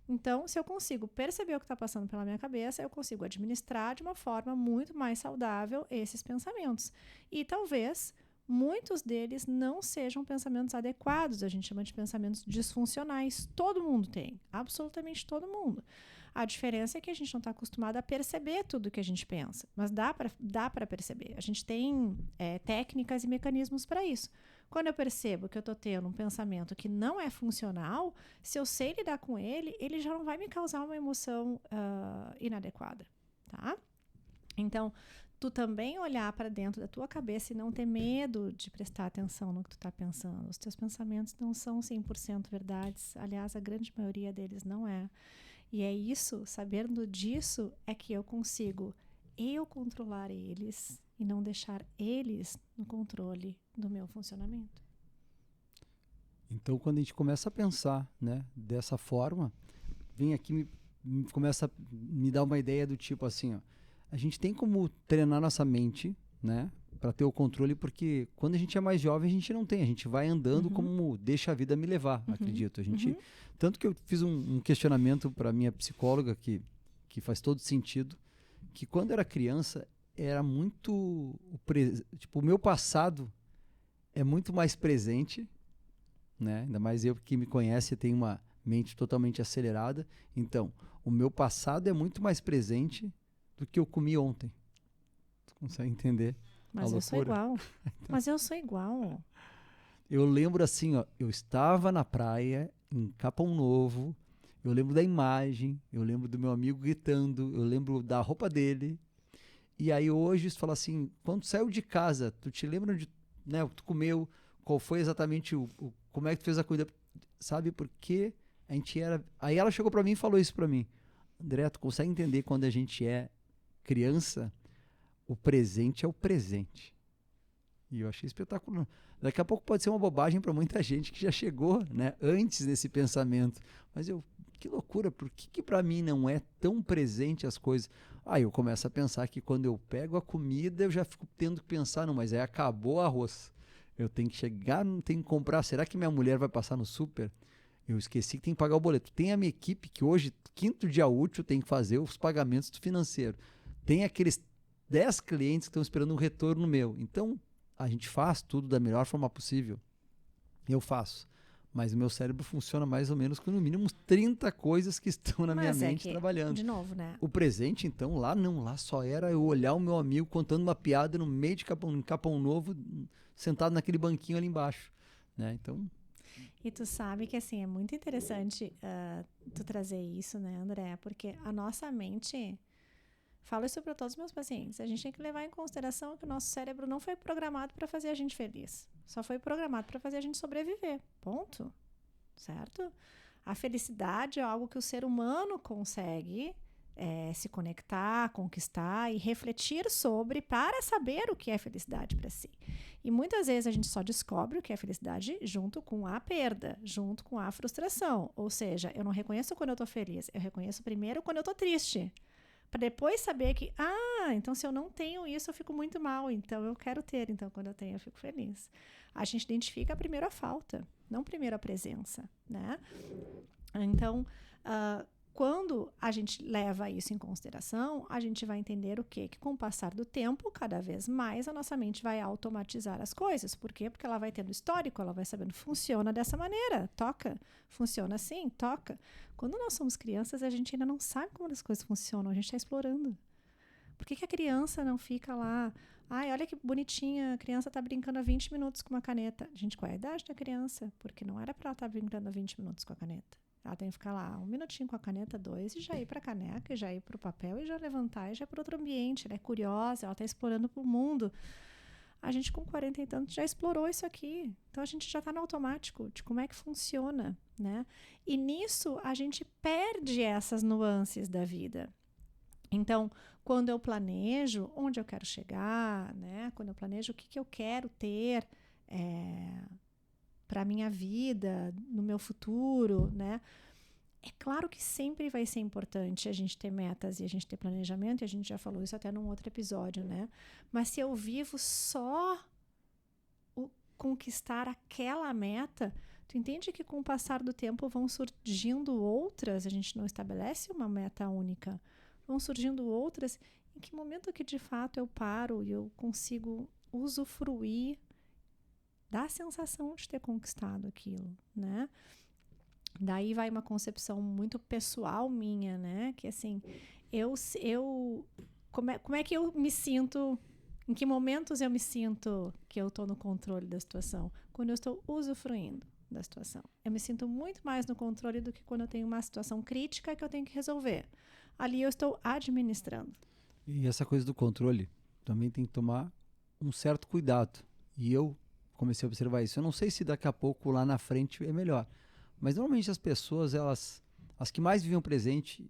S2: Então, se eu consigo perceber o que está passando pela minha cabeça, eu consigo administrar de uma forma muito mais saudável esses pensamentos. E talvez muitos deles não sejam pensamentos adequados, a gente chama de pensamentos disfuncionais. Todo mundo tem, absolutamente todo mundo. A diferença é que a gente não está acostumado a perceber tudo que a gente pensa, mas dá para perceber. A gente tem técnicas e mecanismos para isso. Quando eu percebo que eu estou tendo um pensamento que não é funcional, se eu sei lidar com ele, ele já não vai me causar uma emoção inadequada, tá? Então, tu também olhar para dentro da tua cabeça e não ter medo de prestar atenção no que tu está pensando. Os teus pensamentos não são 100% verdades. Aliás, a grande maioria deles não é. E é isso, sabendo disso, é que eu consigo controlar eles e não deixar eles no controle do meu funcionamento.
S1: Então, quando a gente começa a pensar, né, dessa forma, vem aqui começa a me dar uma ideia do tipo assim, ó, a gente tem como treinar nossa mente, né, para ter o controle, porque quando a gente é mais jovem a gente não tem, a gente vai andando como deixa a vida me levar, acredito. A gente, tanto que eu fiz um questionamento para minha psicóloga que faz todo sentido, que quando era criança era muito o meu passado é muito mais presente, né? Ainda mais eu que me conhece tenho uma mente totalmente acelerada, então o meu passado é muito mais presente do que eu comi ontem. Tu consegue entender?
S2: Mas eu sou igual. Então, mas eu sou igual.
S1: Eu lembro assim, ó, eu estava na praia em Capão Novo, eu lembro da imagem, eu lembro do meu amigo gritando, eu lembro da roupa dele. E aí hoje você fala assim, quando tu saiu de casa, tu te lembra de, né, o que tu comeu, qual foi exatamente como é que tu fez a comida, sabe? Porque a gente era... Aí ela chegou pra mim e falou isso pra mim. André, tu consegue entender quando a gente é criança, o presente é o presente. E eu achei espetacular. Daqui a pouco pode ser uma bobagem para muita gente que já chegou, né, antes desse pensamento. Mas que loucura, por que para mim não é tão presente as coisas? Aí eu começo a pensar que quando eu pego a comida, eu já fico tendo que pensar, não, mas aí acabou o arroz. Eu tenho que chegar, não tenho que comprar. Será que minha mulher vai passar no super? Eu esqueci que tem que pagar o boleto. Tem a minha equipe que hoje, quinto dia útil, tem que fazer os pagamentos do financeiro. Tem aqueles 10 clientes que estão esperando um retorno meu. Então, a gente faz tudo da melhor forma possível. Eu faço. Mas o meu cérebro funciona mais ou menos com no mínimo uns 30 coisas que estão na minha mente trabalhando.
S2: De novo, né?
S1: O presente, então, lá não. Lá só era eu olhar o meu amigo contando uma piada no meio de Capão Novo, sentado naquele banquinho ali embaixo. Né? Então...
S2: E tu sabe que, assim, é muito interessante tu trazer isso, né, André? Porque a nossa mente... Falo isso para todos os meus pacientes. A gente tem que levar em consideração que o nosso cérebro não foi programado para fazer a gente feliz. Só foi programado para fazer a gente sobreviver. Ponto. Certo? A felicidade é algo que o ser humano consegue se conectar, conquistar e refletir sobre para saber o que é felicidade para si. E muitas vezes a gente só descobre o que é felicidade junto com a perda, junto com a frustração. Ou seja, eu não reconheço quando eu estou feliz, eu reconheço primeiro quando eu estou triste. Para depois saber que, então se eu não tenho isso, eu fico muito mal. Então eu quero ter. Então quando eu tenho, eu fico feliz. A gente identifica primeiro a falta, não primeiro a presença, né? Então, quando a gente leva isso em consideração, a gente vai entender o quê? Que com o passar do tempo, cada vez mais, a nossa mente vai automatizar as coisas. Por quê? Porque ela vai tendo histórico, ela vai sabendo, funciona dessa maneira, toca. Funciona assim, toca. Quando nós somos crianças, a gente ainda não sabe como as coisas funcionam, a gente está explorando. Por que a criança não fica lá? Ai, olha que bonitinha, a criança está brincando há 20 minutos com uma caneta. Gente, qual é a idade da criança? Porque não era para ela estar brincando há 20 minutos com a caneta. Ela tem que ficar lá 1 minutinho com a caneta, 2, e já ir para a caneca, e já ir para o papel, e já levantar, e já ir para outro ambiente. Ela é curiosa, ela está explorando para o mundo. A gente com 40 e tantos já explorou isso aqui. Então a gente já está no automático de como é que funciona, né? E nisso a gente perde essas nuances da vida. Então, quando eu planejo onde eu quero chegar, né? Quando eu planejo o que eu quero ter para a minha vida, no meu futuro, né? É claro que sempre vai ser importante a gente ter metas e a gente ter planejamento, e a gente já falou isso até num outro episódio, né? Mas se eu vivo só o conquistar aquela meta, tu entende que com o passar do tempo vão surgindo outras, a gente não estabelece uma meta única, vão surgindo outras, em que momento que de fato eu paro e eu consigo usufruir da sensação de ter conquistado aquilo, né? Daí vai uma concepção muito pessoal minha, né? Que assim, como é que eu me sinto, em que momentos eu me sinto que eu estou no controle da situação? Quando eu estou usufruindo da situação. Eu me sinto muito mais no controle do que quando eu tenho uma situação crítica que eu tenho que resolver. Ali eu estou administrando.
S1: E essa coisa do controle também tem que tomar um certo cuidado. E eu comecei a observar isso. Eu não sei se daqui a pouco lá na frente é melhor. Mas normalmente as pessoas, as que mais vivem o presente,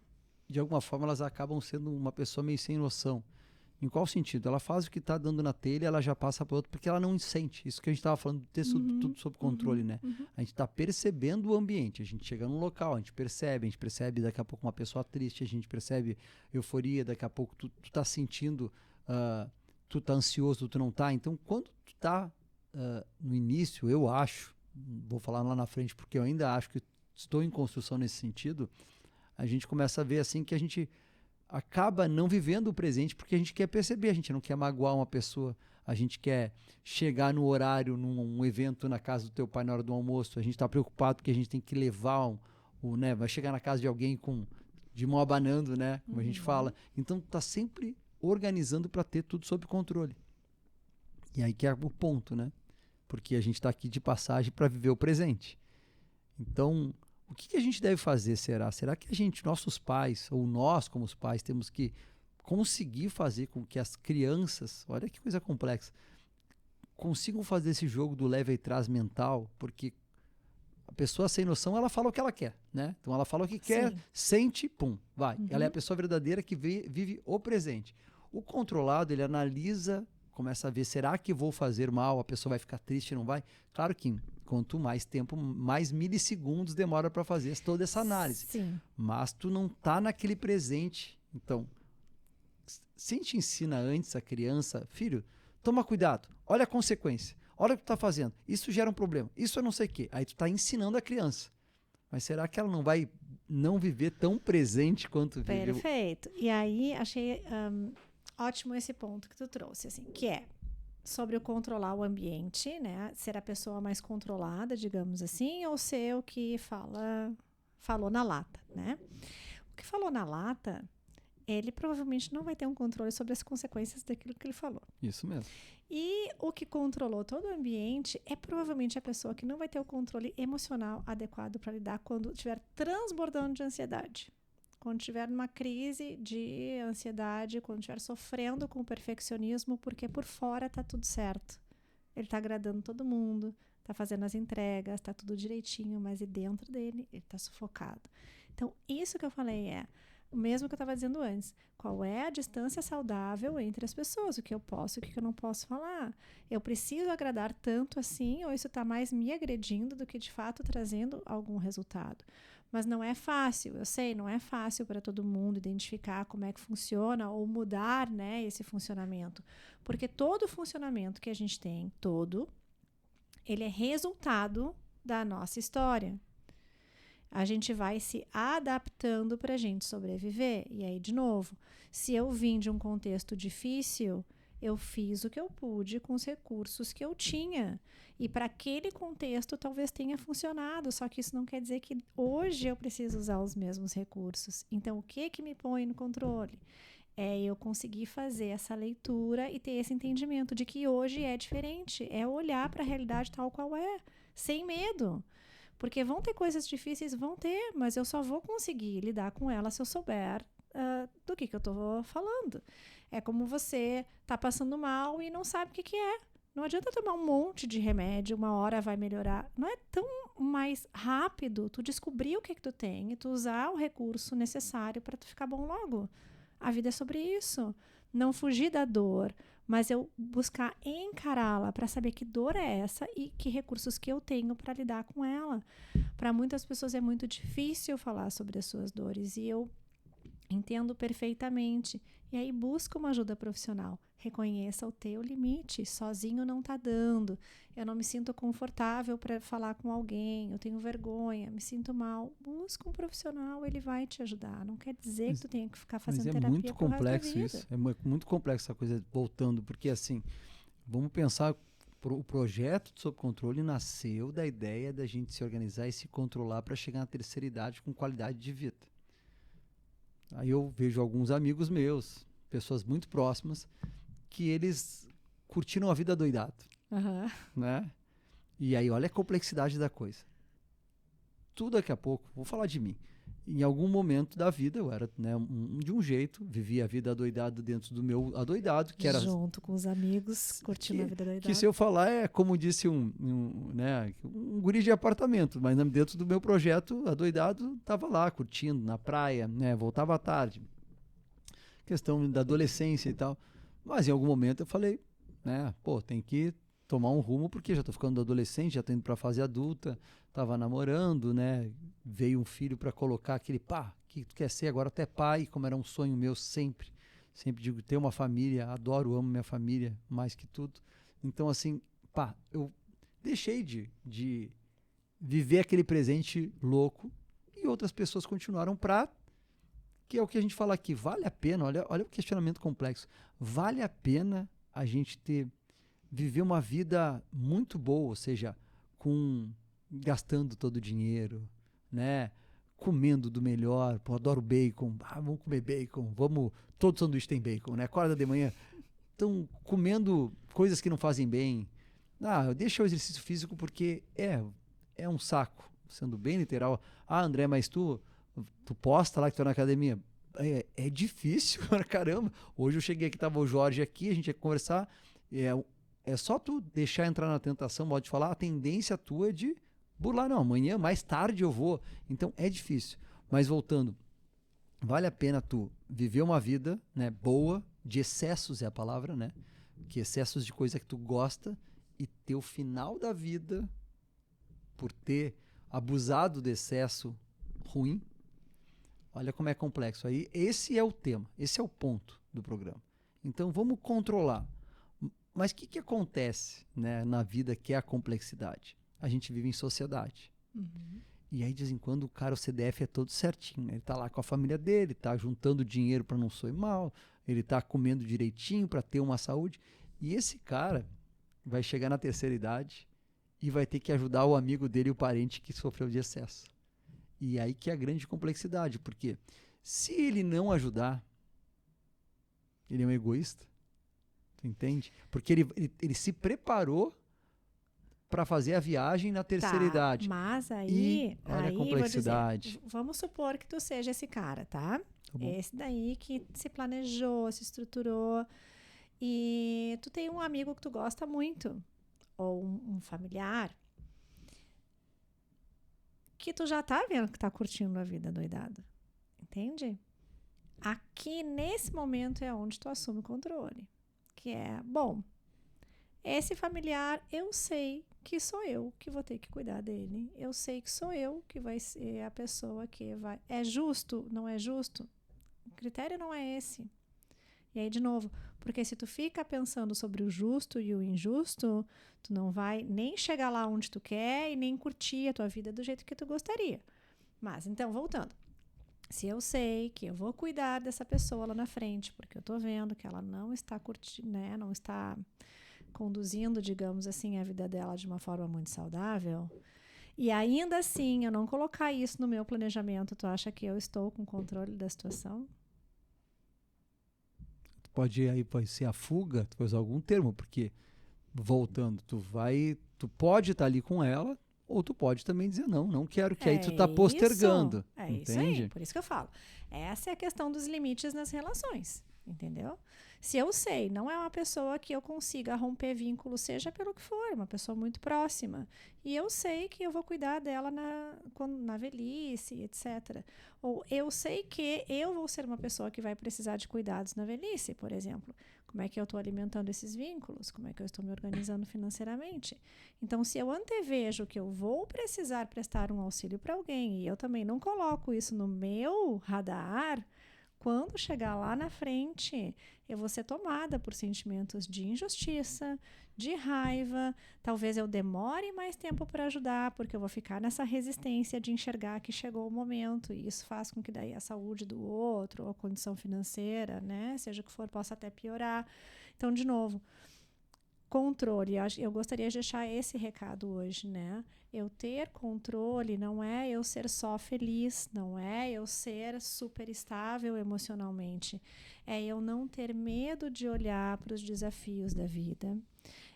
S1: de alguma forma elas acabam sendo uma pessoa meio sem noção. Em qual sentido? Ela faz o que está dando na telha, ela já passa para outro, porque ela não sente. Isso que a gente estava falando de ter tudo sob controle, né? A gente está percebendo o ambiente, a gente chega num local, a gente percebe daqui a pouco uma pessoa triste, a gente percebe euforia, daqui a pouco tu tá sentindo, tu tá ansioso, tu não tá. Então, quando tu tá no início, eu acho, vou falar lá na frente porque eu ainda acho que estou em construção nesse sentido, a gente começa a ver assim que a gente acaba não vivendo o presente porque a gente quer perceber, a gente não quer magoar uma pessoa, a gente quer chegar no horário num evento na casa do teu pai na hora do almoço, a gente está preocupado porque a gente tem que levar né, vai chegar na casa de alguém de mão abanando, né, como a gente fala. Então tá sempre organizando para ter tudo sob controle. E aí que é o ponto, né? Porque a gente está aqui de passagem para viver o presente. Então, o que a gente deve fazer, será? Será que nossos pais, ou nós como os pais, temos que conseguir fazer com que as crianças, olha que coisa complexa, consigam fazer esse jogo do leva e traz mental? Porque a pessoa sem noção, ela fala o que ela quer, né? Então ela fala o que quer, sente, pum, vai. Ela é a pessoa verdadeira que vive o presente. O controlado, ele analisa, começa a ver, será que vou fazer mal? A pessoa vai ficar triste, não vai? Claro que quanto mais tempo, mais milissegundos demora para fazer toda essa análise.
S2: Sim.
S1: Mas tu não tá naquele presente. Então, se a gente ensina antes a criança, filho, toma cuidado, olha a consequência. olha o que tu tá fazendo, isso gera um problema, isso é não sei o quê. Aí tu tá ensinando a criança. Mas será que ela não vai não viver tão presente quanto viveu?
S2: Perfeito. E aí, achei ótimo esse ponto que tu trouxe, assim, que é sobre o controlar o ambiente, né? Ser a pessoa mais controlada, digamos assim, ou ser o que falou na lata, né? O que falou na lata, ele provavelmente não vai ter um controle sobre as consequências daquilo que ele falou.
S1: Isso mesmo.
S2: E o que controlou todo o ambiente é provavelmente a pessoa que não vai ter o controle emocional adequado para lidar quando estiver transbordando de ansiedade. Quando estiver numa crise de ansiedade, quando estiver sofrendo com o perfeccionismo, porque por fora está tudo certo. Ele está agradando todo mundo, está fazendo as entregas, está tudo direitinho, mas dentro dele ele está sufocado. Então, isso que eu falei é o mesmo que eu estava dizendo antes. Qual é a distância saudável entre as pessoas? O que eu posso e o que eu não posso falar? Eu preciso agradar tanto assim, ou isso está mais me agredindo do que de fato trazendo algum resultado? Mas não é fácil, eu sei, não é fácil para todo mundo identificar como é que funciona ou mudar, né, esse funcionamento. Porque todo funcionamento que a gente tem, ele é resultado da nossa história. A gente vai se adaptando para a gente sobreviver. E aí, de novo, se eu vim de um contexto difícil, eu fiz o que eu pude com os recursos que eu tinha. E para aquele contexto talvez tenha funcionado, só que isso não quer dizer que hoje eu preciso usar os mesmos recursos. Então, o que me põe no controle? É eu conseguir fazer essa leitura e ter esse entendimento de que hoje é diferente. É olhar para a realidade tal qual é, sem medo. Porque vão ter coisas difíceis, vão ter, mas eu só vou conseguir lidar com elas se eu souber do que eu estou falando. É como você tá passando mal e não sabe o que é. Não adianta tomar um monte de remédio, uma hora vai melhorar. Não é tão mais rápido tu descobrir o que tu tem e tu usar o recurso necessário para tu ficar bom logo. A vida é sobre isso. Não fugir da dor, mas eu buscar encará-la para saber que dor é essa e que recursos que eu tenho para lidar com ela. Para muitas pessoas é muito difícil falar sobre as suas dores e eu entendo perfeitamente. E aí busca uma ajuda profissional. Reconheça o teu limite. Sozinho não está dando. Eu não me sinto confortável para falar com alguém. Eu tenho vergonha, me sinto mal. Busca um profissional, ele vai te ajudar. Não quer dizer que tu tenha que ficar fazendo terapia pro resto da vida. Mas é muito complexo
S1: isso. É muito complexo essa coisa voltando, porque assim, vamos pensar, o projeto de Sob Controle nasceu da ideia da gente se organizar e se controlar para chegar na terceira idade com qualidade de vida. Aí eu vejo alguns amigos meus, pessoas muito próximas, que eles curtiram a vida doidado, né? E aí olha a complexidade da coisa. Tudo daqui a pouco, vou falar de mim. Em algum momento da vida eu era, né, de um jeito, vivia a vida adoidado dentro do meu adoidado, que era
S2: junto com os amigos, curtindo a vida doidada.
S1: Que se eu falar é como disse um guri de apartamento, mas dentro do meu projeto adoidado estava lá curtindo na praia, né, voltava à tarde. Questão da adolescência e tal. Mas em algum momento eu falei, né, pô, tem que tomar um rumo porque já tô ficando adolescente, já tô indo para a fase adulta, tava namorando, né? Veio um filho para colocar aquele pá, que tu quer ser agora até pai, como era um sonho meu sempre. Sempre digo, ter uma família, adoro, amo minha família mais que tudo. Então assim, pá, eu deixei de viver aquele presente louco e outras pessoas continuaram que é o que a gente fala aqui, vale a pena, olha o questionamento complexo, vale a pena a gente viver uma vida muito boa, ou seja, gastando todo o dinheiro, né? Comendo do melhor, pô, adoro bacon, vamos comer bacon, todo sanduíche tem bacon, né? Acorda de manhã, estão comendo coisas que não fazem bem. Deixa o exercício físico porque é um saco, sendo bem literal. André, mas tu posta lá que tu na academia. É difícil, caramba. Hoje eu cheguei aqui, tava o Jorge aqui, a gente ia conversar, é só tu deixar entrar na tentação, pode falar, a tendência tua é de burlar, não, amanhã, mais tarde eu vou. Então é difícil. Mas voltando, vale a pena tu viver uma vida, né, boa, de excessos é a palavra, né? Que excessos de coisa que tu gosta e ter o final da vida por ter abusado do excesso ruim. Olha como é complexo. Aí esse é o tema, esse é o ponto do programa. Então vamos controlar. Mas o que acontece, né, na vida que é a complexidade? A gente vive em sociedade.
S2: Uhum.
S1: E aí, de vez em quando, o cara, o CDF é todo certinho, né? Ele tá lá com a família dele, tá juntando dinheiro para não soar mal, ele tá comendo direitinho para ter uma saúde. E esse cara vai chegar na terceira idade e vai ter que ajudar o amigo dele e o parente que sofreu de excesso. E aí que é a grande complexidade, porque se ele não ajudar, ele é um egoísta, tu entende? Porque ele se preparou para fazer a viagem na terceira idade.
S2: Mas aí,
S1: E olha a complexidade.
S2: vou dizer, vamos supor que tu seja esse cara, tá?
S1: Tá bom?
S2: Esse daí que se planejou, se estruturou e tu tem um amigo que tu gosta muito ou um familiar que tu já tá vendo que tá curtindo a vida doidado, entende? Aqui nesse momento é onde tu assume o controle, que é, bom, esse familiar eu sei que sou eu que vou ter que cuidar dele. Eu sei que sou eu que vai ser a pessoa que vai. É justo? Não é justo? O critério não é esse. E aí, de novo, porque se tu fica pensando sobre o justo e o injusto, tu não vai nem chegar lá onde tu quer e nem curtir a tua vida do jeito que tu gostaria. Mas, então, voltando. Se eu sei que eu vou cuidar dessa pessoa lá na frente, porque eu tô vendo que ela não está curtindo, né? Não está conduzindo, digamos assim, a vida dela de uma forma muito saudável, e ainda assim eu não colocar isso no meu planejamento, tu acha que eu estou com controle da situação?
S1: Pode ser a fuga, tu pode usar algum termo, porque voltando, tu pode estar ali com ela, ou tu pode também dizer não quero, que aí tu tá postergando,
S2: isso aí,
S1: entende?
S2: por isso que eu falo. Essa é a questão dos limites nas relações, entendeu? Se eu sei, não é uma pessoa que eu consiga romper vínculo, seja pelo que for, uma pessoa muito próxima, e eu sei que eu vou cuidar dela na velhice, etc. Ou eu sei que eu vou ser uma pessoa que vai precisar de cuidados na velhice, por exemplo. Como é que eu estou alimentando esses vínculos? Como é que eu estou me organizando financeiramente? Então, se eu antevejo que eu vou precisar prestar um auxílio para alguém e eu também não coloco isso no meu radar, quando chegar lá na frente, eu vou ser tomada por sentimentos de injustiça, de raiva. Talvez eu demore mais tempo para ajudar, porque eu vou ficar nessa resistência de enxergar que chegou o momento. E isso faz com que daí a saúde do outro, ou a condição financeira, né, seja o que for, possa até piorar. Então, de novo, controle. Eu gostaria de deixar esse recado hoje, né? Eu ter controle não é eu ser só feliz, não é eu ser super estável emocionalmente. É eu não ter medo de olhar para os desafios da vida.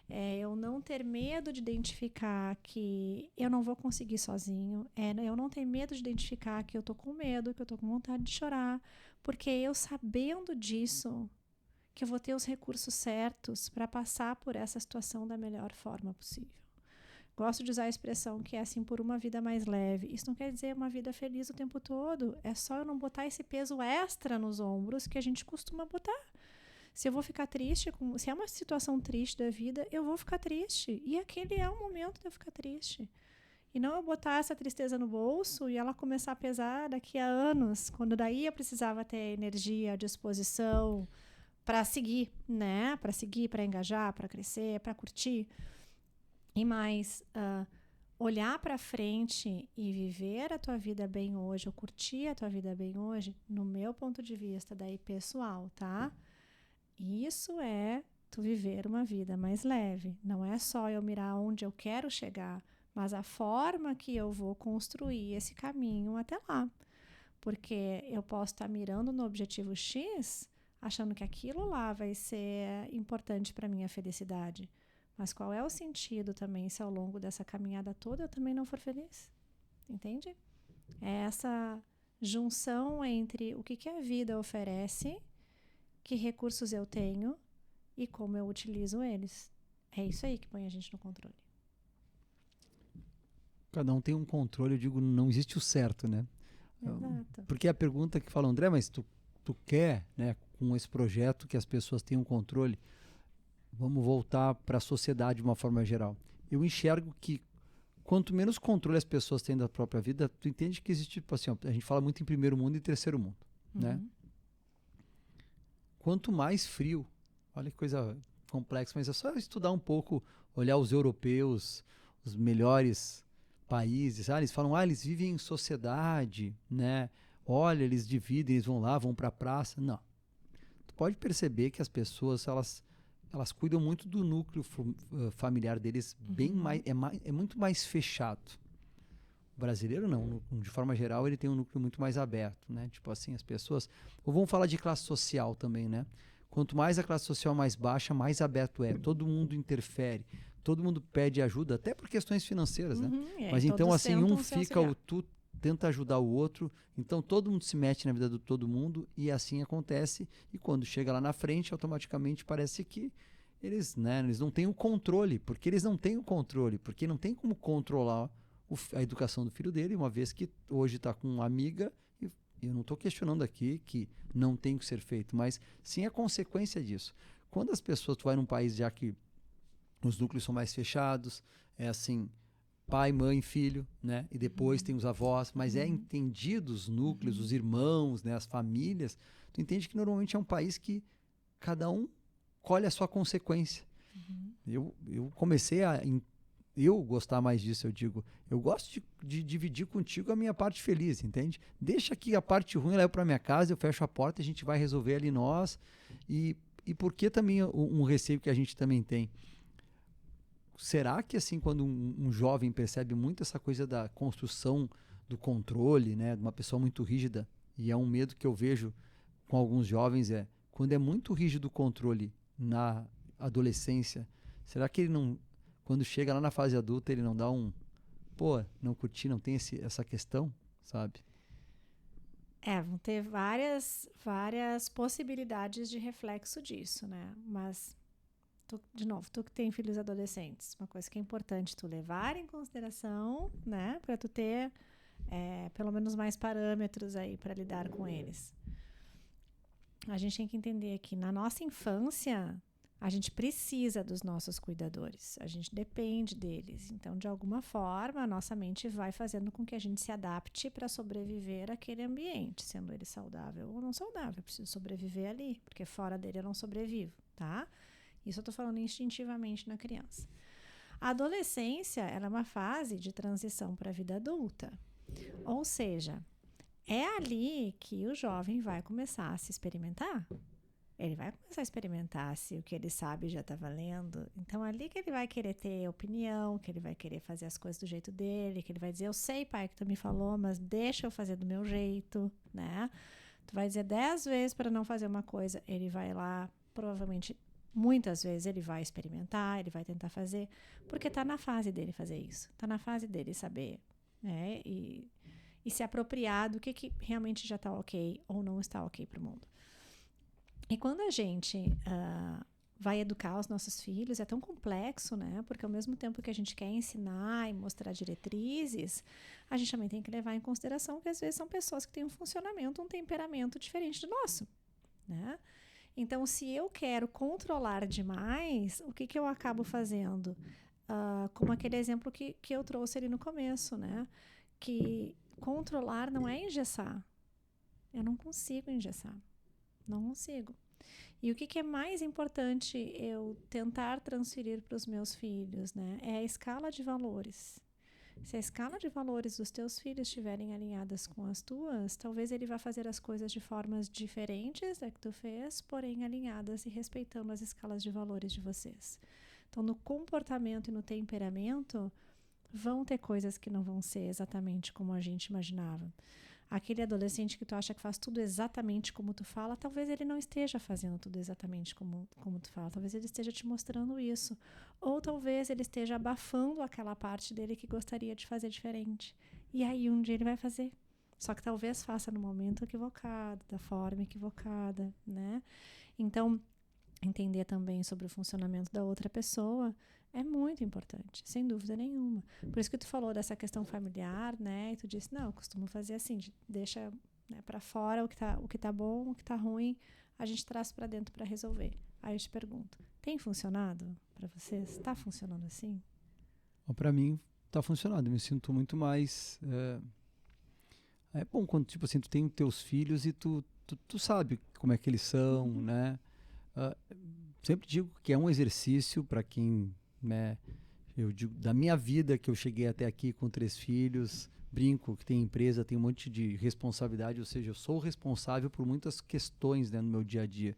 S2: É eu não ter medo de identificar que eu não vou conseguir sozinho. É eu não ter medo de identificar que eu tô com medo, que eu tô com vontade de chorar. Porque eu sabendo disso, que eu vou ter os recursos certos para passar por essa situação da melhor forma possível. Gosto de usar a expressão que é assim, por uma vida mais leve. Isso não quer dizer uma vida feliz o tempo todo. É só eu não botar esse peso extra nos ombros que a gente costuma botar. Se eu vou ficar triste, se é uma situação triste da vida, eu vou ficar triste. E aquele é o momento de eu ficar triste. E não eu botar essa tristeza no bolso e ela começar a pesar daqui a anos, quando daí eu precisava ter energia, disposição para seguir, né? Para seguir, para engajar, para crescer, para curtir. E mais, olhar para frente e viver a tua vida bem hoje, ou curtir a tua vida bem hoje, no meu ponto de vista daí pessoal, tá? Isso é tu viver uma vida mais leve. Não é só eu mirar onde eu quero chegar, mas a forma que eu vou construir esse caminho até lá. Porque eu posso estar mirando no objetivo X, achando que aquilo lá vai ser importante para minha felicidade. Mas qual é o sentido também se ao longo dessa caminhada toda eu também não for feliz? Entende? É essa junção entre o que a vida oferece, que recursos eu tenho e como eu utilizo eles. É isso aí que põe a gente no controle.
S1: Cada um tem um controle, eu digo, não existe o certo, né?
S2: Exato.
S1: Porque a pergunta que fala, André, mas tu quer, né, com esse projeto que as pessoas tenham controle, vamos voltar para a sociedade de uma forma geral. Eu enxergo que quanto menos controle as pessoas têm da própria vida, tu entende que existe, tipo assim, ó, a gente fala muito em primeiro mundo e terceiro mundo, né? Quanto mais frio, olha que coisa complexo, mas é só estudar um pouco, olhar os europeus, os melhores países. Eles falam, eles vivem em sociedade, né? Olha, eles dividem, eles vão lá, vão para a praça. Não. Tu pode perceber que as pessoas, elas cuidam muito do núcleo familiar deles, bem mais, é muito mais fechado. O brasileiro não, de forma geral, ele tem um núcleo muito mais aberto, né? Tipo assim, as pessoas... Ou vamos falar de classe social também, né? Quanto mais a classe social mais baixa, mais aberto é. Todo mundo interfere, todo mundo pede ajuda, até por questões financeiras, né? Mas então, assim, um fica, tu tenta ajudar o outro, então todo mundo se mete na vida de todo mundo e assim acontece. E quando chega lá na frente, automaticamente parece que eles, né, eles não têm o controle, porque eles não têm o controle, porque não tem como controlar a educação do filho dele, uma vez que hoje está com uma amiga, e eu não estou questionando aqui que não tem que ser feito, mas sim a consequência disso. Quando as pessoas, tu vai num país já que os núcleos são mais fechados, é assim, pai, mãe, filho, né? E depois tem os avós, mas é entendido os núcleos, os irmãos, né? As famílias. Tu entende que normalmente é um país que cada um colhe a sua consequência. Eu comecei a gostar mais disso, eu digo. Eu gosto de dividir contigo a minha parte feliz, entende? Deixa aqui a parte ruim, eu levo para minha casa, eu fecho a porta, a gente vai resolver ali nós. E por que também um receio que a gente também tem? Será que assim, quando um jovem percebe muito essa coisa da construção do controle, né, de uma pessoa muito rígida, e é um medo que eu vejo com alguns jovens, quando é muito rígido o controle na adolescência, será que ele não, quando chega lá na fase adulta, ele não dá não curti, não tem essa questão, sabe?
S2: Vão ter várias possibilidades de reflexo disso, né? Mas, de novo, tu que tem filhos adolescentes, uma coisa que é importante tu levar em consideração, né? Para tu ter pelo menos mais parâmetros aí para lidar com eles. A gente tem que entender que na nossa infância, a gente precisa dos nossos cuidadores, a gente depende deles. Então, de alguma forma, a nossa mente vai fazendo com que a gente se adapte para sobreviver àquele ambiente, sendo ele saudável ou não saudável. Eu preciso sobreviver ali, porque fora dele eu não sobrevivo, tá? Isso eu tô falando instintivamente na criança. A adolescência, ela é uma fase de transição para a vida adulta. Ou seja, é ali que o jovem vai começar a se experimentar. Ele vai começar a experimentar se o que ele sabe já está valendo. Então, ali que ele vai querer ter opinião, que ele vai querer fazer as coisas do jeito dele, que ele vai dizer, eu sei, pai, que tu me falou, mas deixa eu fazer do meu jeito, né? Tu vai dizer 10 vezes para não fazer uma coisa, ele vai lá, provavelmente, muitas vezes ele vai experimentar, ele vai tentar fazer, porque está na fase dele fazer isso. Está na fase dele saber, né? E se apropriar do que realmente já está ok ou não está ok para o mundo. E quando a gente vai educar os nossos filhos, é tão complexo, né? Porque ao mesmo tempo que a gente quer ensinar e mostrar diretrizes, a gente também tem que levar em consideração que às vezes são pessoas que têm um funcionamento, um temperamento diferente do nosso, né? Então, se eu quero controlar demais, o que eu acabo fazendo? Como aquele exemplo que eu trouxe ali no começo, né? Que controlar não é engessar. Eu não consigo engessar. Não consigo. E o que é mais importante eu tentar transferir para os meus filhos, né? É a escala de valores. Se a escala de valores dos teus filhos estiverem alinhadas com as tuas, talvez ele vá fazer as coisas de formas diferentes da que tu fez, porém alinhadas e respeitando as escalas de valores de vocês. Então, no comportamento e no temperamento, vão ter coisas que não vão ser exatamente como a gente imaginava. Aquele adolescente que tu acha que faz tudo exatamente como tu fala, talvez ele não esteja fazendo tudo exatamente como tu fala. Talvez ele esteja te mostrando isso. Ou talvez ele esteja abafando aquela parte dele que gostaria de fazer diferente. E aí um dia ele vai fazer. Só que talvez faça no momento equivocado, da forma equivocada, né? Então, entender também sobre o funcionamento da outra pessoa é muito importante, sem dúvida nenhuma. Por isso que tu falou dessa questão familiar, né? E tu disse, não, eu costumo fazer assim, deixa, né, para fora o que tá bom, o que tá ruim, a gente traz para dentro para resolver. Aí eu te pergunto, tem funcionado para vocês? Tá funcionando assim?
S1: Para mim, tá funcionando. Eu me sinto muito mais... É bom quando, tipo assim, tu tem teus filhos e tu sabe como é que eles são, né? sempre digo que é um exercício para quem, né, eu digo, da minha vida que eu cheguei até aqui com 3 filhos, brinco que tem empresa, tem um monte de responsabilidade, ou seja, eu sou responsável por muitas questões, né, no meu dia a dia.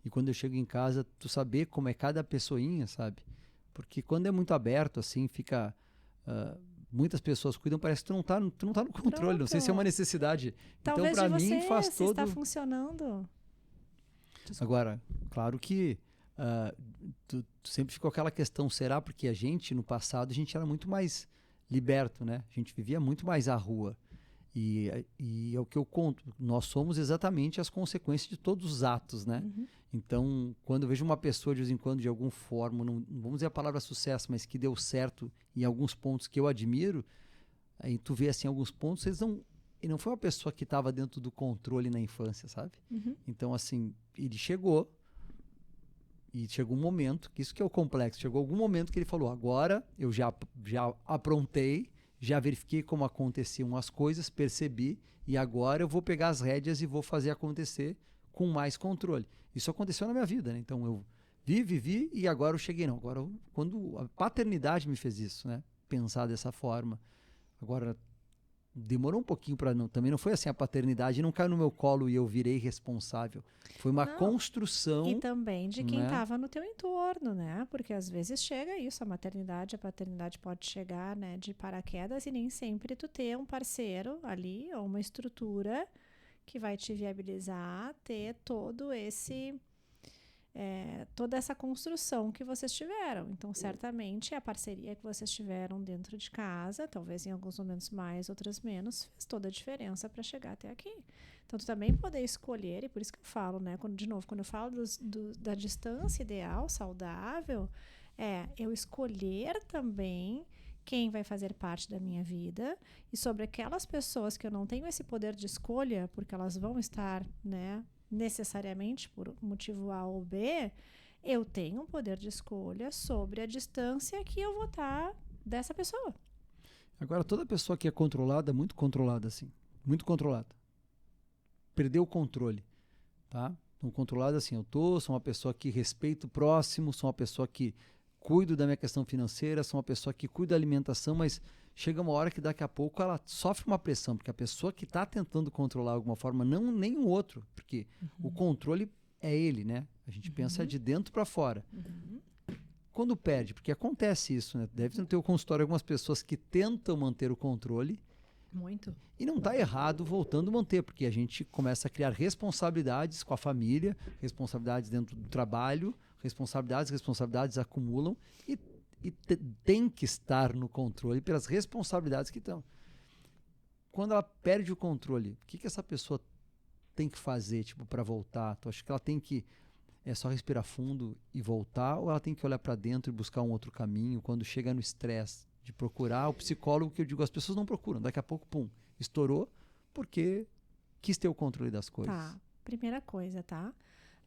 S1: E quando eu chego em casa, tu saber como é cada pessoinha, sabe? Porque quando é muito aberto, assim, fica... muitas pessoas cuidam, parece que tu não tá no controle, não sei se é uma
S2: Pronto.
S1: necessidade. Então,
S2: Talvez
S1: para
S2: de
S1: mim,
S2: você,
S1: faz
S2: se está
S1: todo...
S2: funcionando. Desculpa.
S1: Agora, claro que tu sempre ficou aquela questão, será? Porque a gente, no passado, a gente era muito mais liberto, né? A gente vivia muito mais à rua. E é o que eu conto, nós somos exatamente as consequências de todos os atos, né?
S2: Uhum.
S1: Então, quando eu vejo uma pessoa de vez em quando, de alguma forma, não vamos dizer a palavra sucesso, mas que deu certo em alguns pontos que eu admiro, aí tu vê assim alguns pontos, e não foi uma pessoa que estava dentro do controle na infância, sabe?
S2: Uhum.
S1: Então, assim, ele chegou, e chegou um momento, que isso que é o complexo, chegou algum momento que ele falou, agora eu já aprontei, já verifiquei como aconteciam as coisas, percebi, e agora eu vou pegar as rédeas e vou fazer acontecer com mais controle. Isso aconteceu na minha vida, né? Então eu vivi, e agora eu cheguei, não. Agora, quando a paternidade me fez isso, né? Pensar dessa forma. Agora, demorou um pouquinho para não. Também não foi assim, a paternidade não caiu no meu colo e eu virei responsável. Foi uma
S2: Não.
S1: construção.
S2: E também de quem
S1: né?
S2: estava no teu entorno, né? Porque às vezes chega isso, a paternidade pode chegar, né, de paraquedas e nem sempre tu ter um parceiro ali ou uma estrutura que vai te viabilizar ter todo esse toda essa construção que vocês tiveram. Então, certamente, a parceria que vocês tiveram dentro de casa, talvez em alguns momentos mais, outras menos, fez toda a diferença para chegar até aqui. Então, tu também poder escolher, e por isso que eu falo, né? De novo, quando eu falo da distância ideal, saudável, eu escolher também quem vai fazer parte da minha vida e sobre aquelas pessoas que eu não tenho esse poder de escolha, porque elas vão estar, né, necessariamente por motivo A ou B, eu tenho um poder de escolha sobre a distância que eu vou estar dessa pessoa.
S1: Agora, toda pessoa que é controlada, muito controlada, assim. Muito controlada. Perdeu o controle, tá? Então, controlada assim, sou uma pessoa que respeito o próximo, sou uma pessoa que cuido da minha questão financeira, sou uma pessoa que cuida da alimentação, mas chega uma hora que daqui a pouco ela sofre uma pressão, porque a pessoa que está tentando controlar de alguma forma, não nenhum outro, porque o controle é ele, né? A gente pensa de dentro para fora. Quando perde, porque acontece isso, né? Deve ter no teu consultório algumas pessoas que tentam manter o controle.
S2: Muito.
S1: E não está errado voltando a manter, porque a gente começa a criar responsabilidades com a família, responsabilidades dentro do trabalho, responsabilidades acumulam e tem que estar no controle pelas responsabilidades que estão. Quando ela perde o controle, o que essa pessoa tem que fazer, tipo, para voltar? Tu acha que ela tem que só respirar fundo e voltar, ou ela tem que olhar para dentro e buscar um outro caminho quando chega no estresse? De procurar o psicólogo, que eu digo, as pessoas não procuram, daqui a pouco, pum, estourou, porque quis ter o controle das coisas.
S2: Tá, primeira coisa, tá?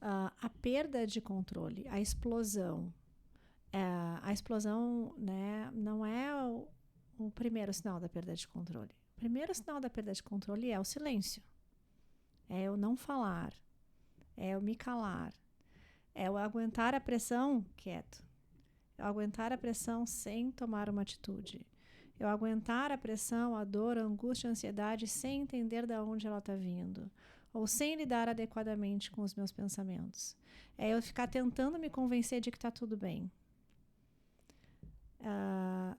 S2: A perda de controle, a explosão. A explosão, né, não é o primeiro sinal da perda de controle. O primeiro sinal da perda de controle é o silêncio. É eu não falar. É eu me calar. É eu aguentar a pressão quieto. Eu aguentar a pressão sem tomar uma atitude. Eu aguentar a pressão, a dor, a angústia, a ansiedade sem entender de onde ela está vindo. Ou sem lidar adequadamente com os meus pensamentos. É eu ficar tentando me convencer de que está tudo bem.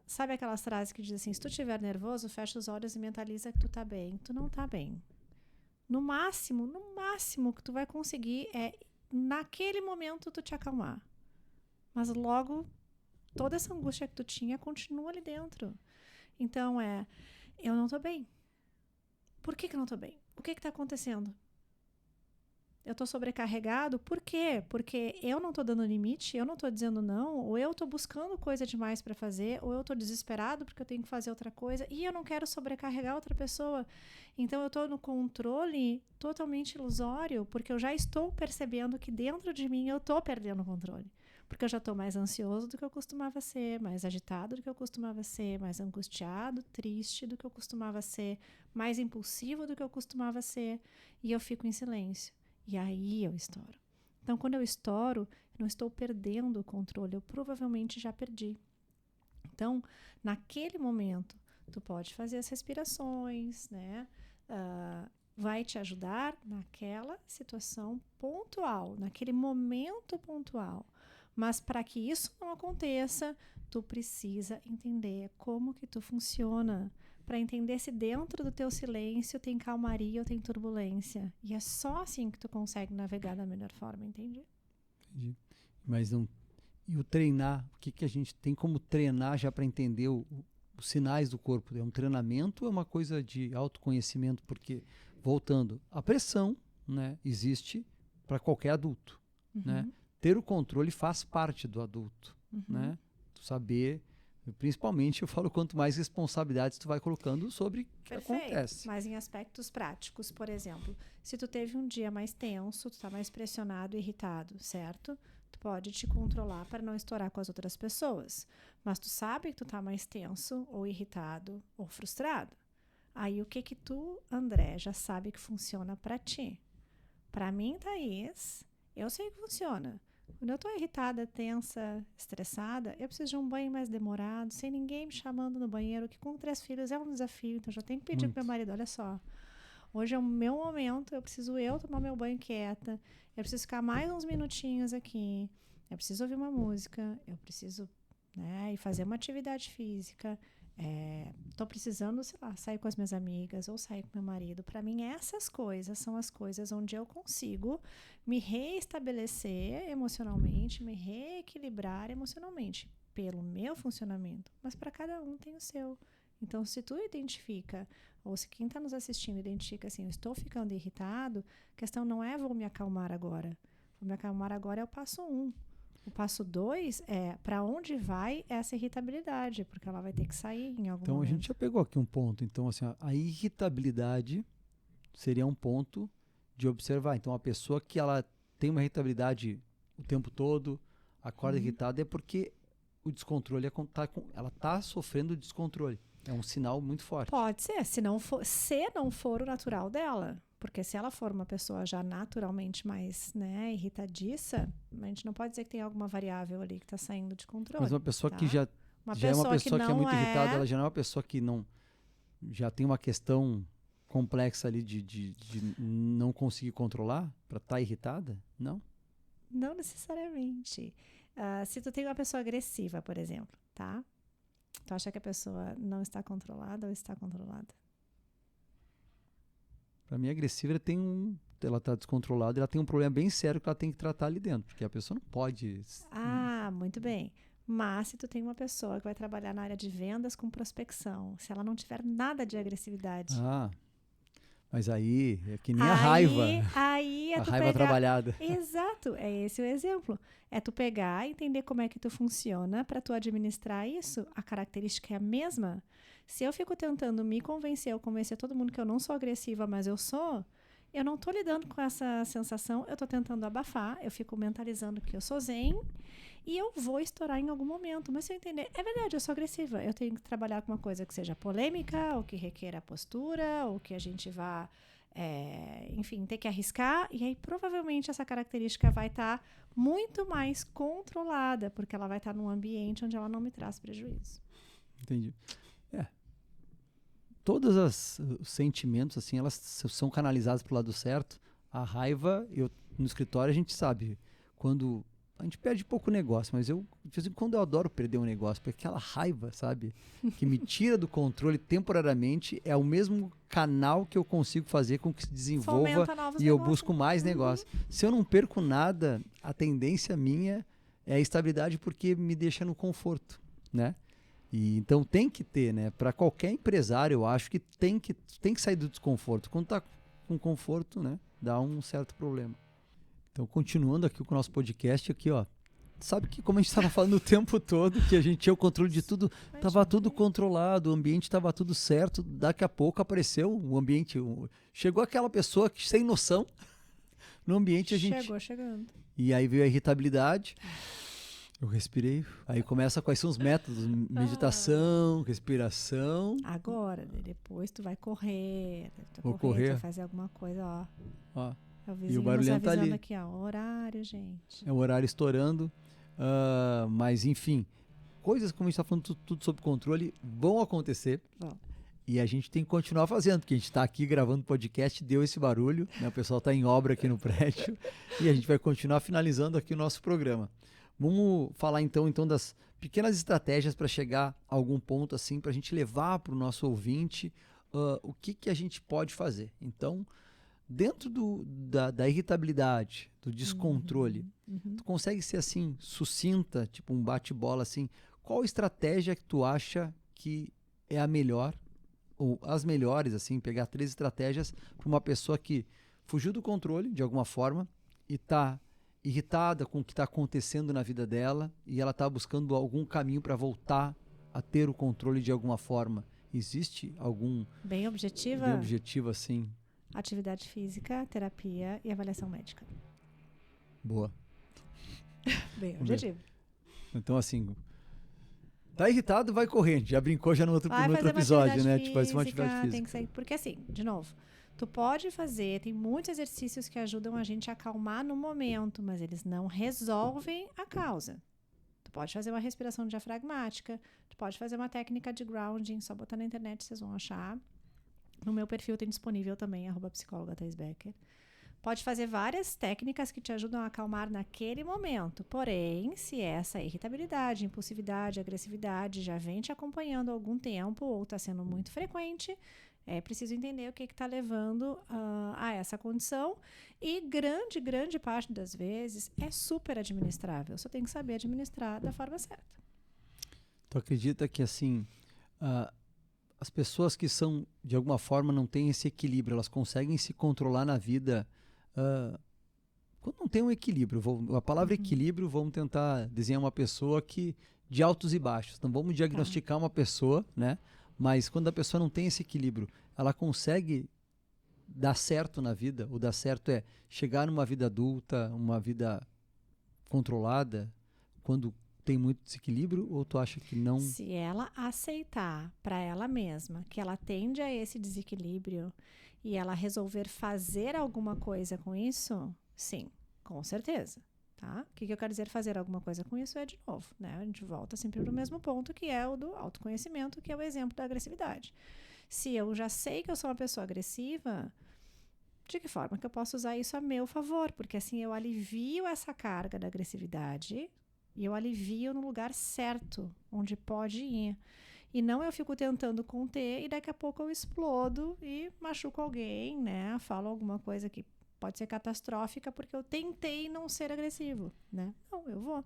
S2: Sabe aquelas frases que dizem assim, se tu estiver nervoso, fecha os olhos e mentaliza que tu está bem. Tu não está bem. No máximo que tu vai conseguir é, naquele momento, tu te acalmar. Mas logo toda essa angústia que tu tinha continua ali dentro. Então eu não tô bem. Por que eu não tô bem? O que tá acontecendo? Eu tô sobrecarregado? Por quê? Porque eu não tô dando limite, eu não tô dizendo não, ou eu tô buscando coisa demais para fazer, ou eu tô desesperado porque eu tenho que fazer outra coisa e eu não quero sobrecarregar outra pessoa. Então eu tô no controle totalmente ilusório, porque eu já estou percebendo que dentro de mim eu tô perdendo o controle. Porque eu já estou mais ansioso do que eu costumava ser, mais agitado do que eu costumava ser, mais angustiado, triste do que eu costumava ser, mais impulsivo do que eu costumava ser, e eu fico em silêncio. E aí eu estouro. Então, quando eu estouro, não estou perdendo o controle, eu provavelmente já perdi. Então, naquele momento, tu pode fazer as respirações, né? Vai te ajudar naquela situação pontual, naquele momento pontual. Mas para que isso não aconteça, tu precisa entender como que tu funciona, para entender se dentro do teu silêncio tem calmaria ou tem turbulência. E é só assim que tu consegue navegar da melhor forma, entende?
S1: Entendi. Mas não... E o treinar, o que a gente tem como treinar já para entender os sinais do corpo? É um treinamento ou é uma coisa de autoconhecimento? Porque, voltando, a pressão, né, existe para qualquer adulto, né? Ter o controle faz parte do adulto, né? Tu saber, principalmente eu falo, quanto mais responsabilidades tu vai colocando sobre o que acontece.
S2: Mas em aspectos práticos, por exemplo, se tu teve um dia mais tenso, tu tá mais pressionado e irritado, certo? Tu pode te controlar para não estourar com as outras pessoas, mas tu sabe que tu tá mais tenso ou irritado ou frustrado. Aí o que que tu, André, já sabe que funciona para ti? Para mim, Thaís, eu sei que funciona. Quando eu tô irritada, tensa, estressada, eu preciso de um banho mais demorado, sem ninguém me chamando no banheiro, que com 3 filhos é um desafio, então já tenho que pedir pro meu marido, olha só, hoje é o meu momento, eu preciso tomar meu banho quieta, eu preciso ficar mais uns minutinhos aqui, eu preciso ouvir uma música, eu preciso, né, ir fazer uma atividade física, tô precisando, sei lá, sair com as minhas amigas ou sair com meu marido. Para mim, essas coisas são as coisas onde eu consigo me reestabelecer emocionalmente, me reequilibrar emocionalmente pelo meu funcionamento. Mas para cada um tem o seu. Então, se tu identifica, ou se quem está nos assistindo identifica assim, eu estou ficando irritado, a questão não é vou me acalmar agora. Vou me acalmar agora é o passo 1. O passo 2 é para onde vai essa irritabilidade, porque ela vai ter que sair em algum momento.
S1: Então a gente já pegou aqui um ponto. Então, assim, a irritabilidade seria um ponto de observar. Então, a pessoa que ela tem uma irritabilidade o tempo todo, acorda irritada, é porque o descontrole ela está sofrendo descontrole. É um sinal muito forte.
S2: Pode ser, se não for o natural dela. Porque se ela for uma pessoa já naturalmente mais, né, irritadiça, a gente não pode dizer que tem alguma variável ali que está saindo de controle.
S1: Mas uma pessoa
S2: tá?
S1: que já é uma pessoa que é muito irritada, ela já não é uma pessoa que não já tem uma questão complexa ali de não conseguir controlar para estar irritada? Não?
S2: Não necessariamente. Se tu tem uma pessoa agressiva, por exemplo, tá? Tu acha que a pessoa não está controlada ou está controlada?
S1: Para mim, a agressiva ela está descontrolada, ela tem um problema bem sério que ela tem que tratar ali dentro, porque a pessoa não pode...
S2: Muito bem. Mas se tu tem uma pessoa que vai trabalhar na área de vendas com prospecção, se ela não tiver nada de agressividade...
S1: Mas aí é que nem a raiva.
S2: Aí é
S1: a
S2: tu
S1: raiva trabalhada.
S2: Exato, é esse o exemplo. É tu pegar, entender como é que tu funciona para tu administrar isso. A característica é a mesma. Se eu fico tentando me convencer ou convencer todo mundo que eu não sou agressiva, mas eu sou, eu não tô lidando com essa sensação, eu tô tentando abafar, eu fico mentalizando que eu sou zen e eu vou estourar em algum momento. Mas se eu entender, é verdade, eu sou agressiva, eu tenho que trabalhar com uma coisa que seja polêmica, ou que requer a postura, ou que a gente vá, enfim, ter que arriscar, e aí provavelmente essa característica vai estar muito mais controlada, porque ela vai estar num ambiente onde ela não me traz prejuízo.
S1: Entendi. Todos os sentimentos, assim, elas são canalizados pro lado certo. A raiva, no escritório a gente sabe, quando a gente perde pouco negócio, mas de vez em quando eu adoro perder um negócio, porque aquela raiva, sabe, que me tira do controle temporariamente, é o mesmo canal que eu consigo fazer com que se desenvolva e eu busco mais negócio. Se eu não perco nada, a tendência minha é a estabilidade, porque me deixa no conforto, né? E então tem que ter, né? Para qualquer empresário, eu acho que tem que sair do desconforto. Quando tá com conforto, né? Dá um certo problema. Então, continuando aqui com o nosso podcast, aqui, ó. Sabe que como a gente estava falando o tempo todo, que a gente tinha o controle de tudo, tava tudo controlado, o ambiente estava tudo certo, daqui a pouco apareceu o ambiente, chegou aquela pessoa que sem noção no ambiente, a gente...
S2: Chegou chegando.
S1: E aí veio a irritabilidade... Eu respirei. Aí começa quais são os métodos. Meditação, respiração.
S2: Agora, depois tu vai correr.
S1: Vou correr.
S2: Tu vai fazer alguma coisa, ó. É o
S1: E o
S2: vizinho nos
S1: barulhento tá
S2: avisando
S1: ali.
S2: aqui, ó, horário, gente.
S1: É o horário estourando. Mas, enfim, coisas como a gente está falando tudo sob controle vão acontecer.
S2: Bom,
S1: E a gente tem que continuar fazendo, porque a gente está aqui gravando podcast, deu esse barulho, né? O pessoal está em obra aqui no prédio e a gente vai continuar finalizando aqui o nosso programa. Vamos falar então das pequenas estratégias para chegar a algum ponto assim, para a gente levar para o nosso ouvinte o que a gente pode fazer. Então, dentro da irritabilidade, do descontrole, tu consegue ser assim, sucinta, tipo um bate-bola assim, qual estratégia que tu acha que é a melhor, ou as melhores, assim, pegar 3 estratégias para uma pessoa que fugiu do controle de alguma forma e está irritada com o que está acontecendo na vida dela e ela está buscando algum caminho para voltar a ter o controle de alguma forma. Existe algum
S2: bem objetiva,
S1: bem objetivo assim?
S2: atividade física, terapia e avaliação médica.
S1: Boa.
S2: Bem
S1: Vamos ver.
S2: objetivo.
S1: Então, assim, tá irritado, vai correr. Já brincou já no outro
S2: Vai fazer uma
S1: episódio,
S2: atividade
S1: né? Tipo, fazer uma atividade
S2: física,
S1: física.
S2: tem que sair. Porque assim, de novo, tu pode fazer, tem muitos exercícios que ajudam a gente a acalmar no momento, mas eles não resolvem a causa. Tu pode fazer uma respiração diafragmática, tu pode fazer uma técnica de grounding, só botar na internet vocês vão achar. No meu perfil tem disponível também, @psicóloga Thais Becker. Pode fazer várias técnicas que te ajudam a acalmar naquele momento. Porém, se essa irritabilidade, impulsividade, agressividade já vem te acompanhando há algum tempo ou está sendo muito frequente, é preciso entender o que está levando a essa condição. E grande parte das vezes é super administrável. Só tem que saber administrar da forma certa.
S1: Tu acredita que, assim, as pessoas que são, de alguma forma, não têm esse equilíbrio, elas conseguem se controlar na vida quando não tem um equilíbrio? A palavra equilíbrio, vamos tentar desenhar uma pessoa que de altos e baixos. Não vamos diagnosticar uma pessoa, né? Mas quando a pessoa não tem esse equilíbrio, ela consegue dar certo na vida? O dar certo é chegar numa vida adulta, uma vida controlada, quando tem muito desequilíbrio, ou tu acha que não?
S2: Se ela aceitar para ela mesma que ela tende a esse desequilíbrio e ela resolver fazer alguma coisa com isso, sim, com certeza. Tá? O que eu quero dizer fazer alguma coisa com isso é, de novo, né? A gente volta sempre para o mesmo ponto, que é o do autoconhecimento, que é o exemplo da agressividade. Se eu já sei que eu sou uma pessoa agressiva, de que forma que eu posso usar isso a meu favor? Porque assim eu alivio essa carga da agressividade e eu alivio no lugar certo, onde pode ir. E não eu fico tentando conter e daqui a pouco eu explodo e machuco alguém, né? Falo alguma coisa que pode ser catastrófica porque eu tentei não ser agressivo, né? Não, eu vou.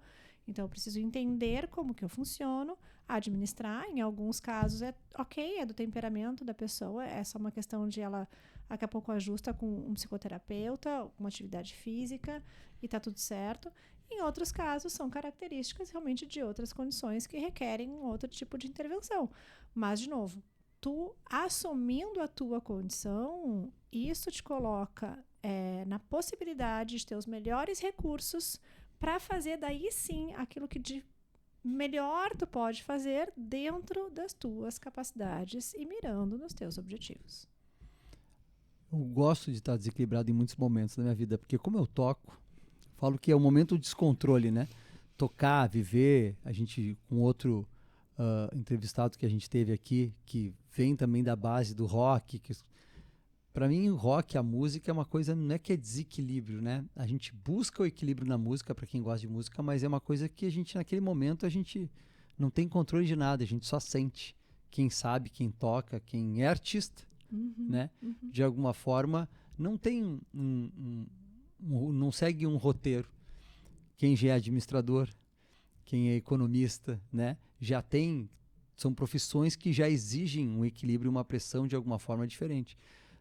S2: Então eu preciso entender como que eu funciono, administrar. Em alguns casos é ok, é do temperamento da pessoa, é só uma questão de ela daqui a pouco ajusta com um psicoterapeuta, uma atividade física e tá tudo certo. Em outros casos, são características realmente de outras condições que requerem um outro tipo de intervenção. Mas, de novo, tu assumindo a tua condição, isso te coloca na possibilidade de ter os melhores recursos para fazer daí sim aquilo que de melhor tu pode fazer dentro das tuas capacidades e mirando nos teus objetivos.
S1: Eu gosto de estar desequilibrado em muitos momentos da minha vida, porque como eu toco, falo que é o momento de descontrole, né? Tocar, viver, a gente, com outro entrevistado que a gente teve aqui, que vem também da base do rock, para mim o rock, a música é uma coisa, não é que é desequilíbrio, né? A gente busca o equilíbrio na música, para quem gosta de música, mas é uma coisa que a gente, naquele momento, a gente não tem controle de nada, a gente só sente. Quem sabe, quem toca, quem é artista, né? De alguma forma, não tem não segue um roteiro. Quem já é administrador, quem é economista, né? Já são profissões que já exigem um equilíbrio, uma pressão de alguma forma diferente.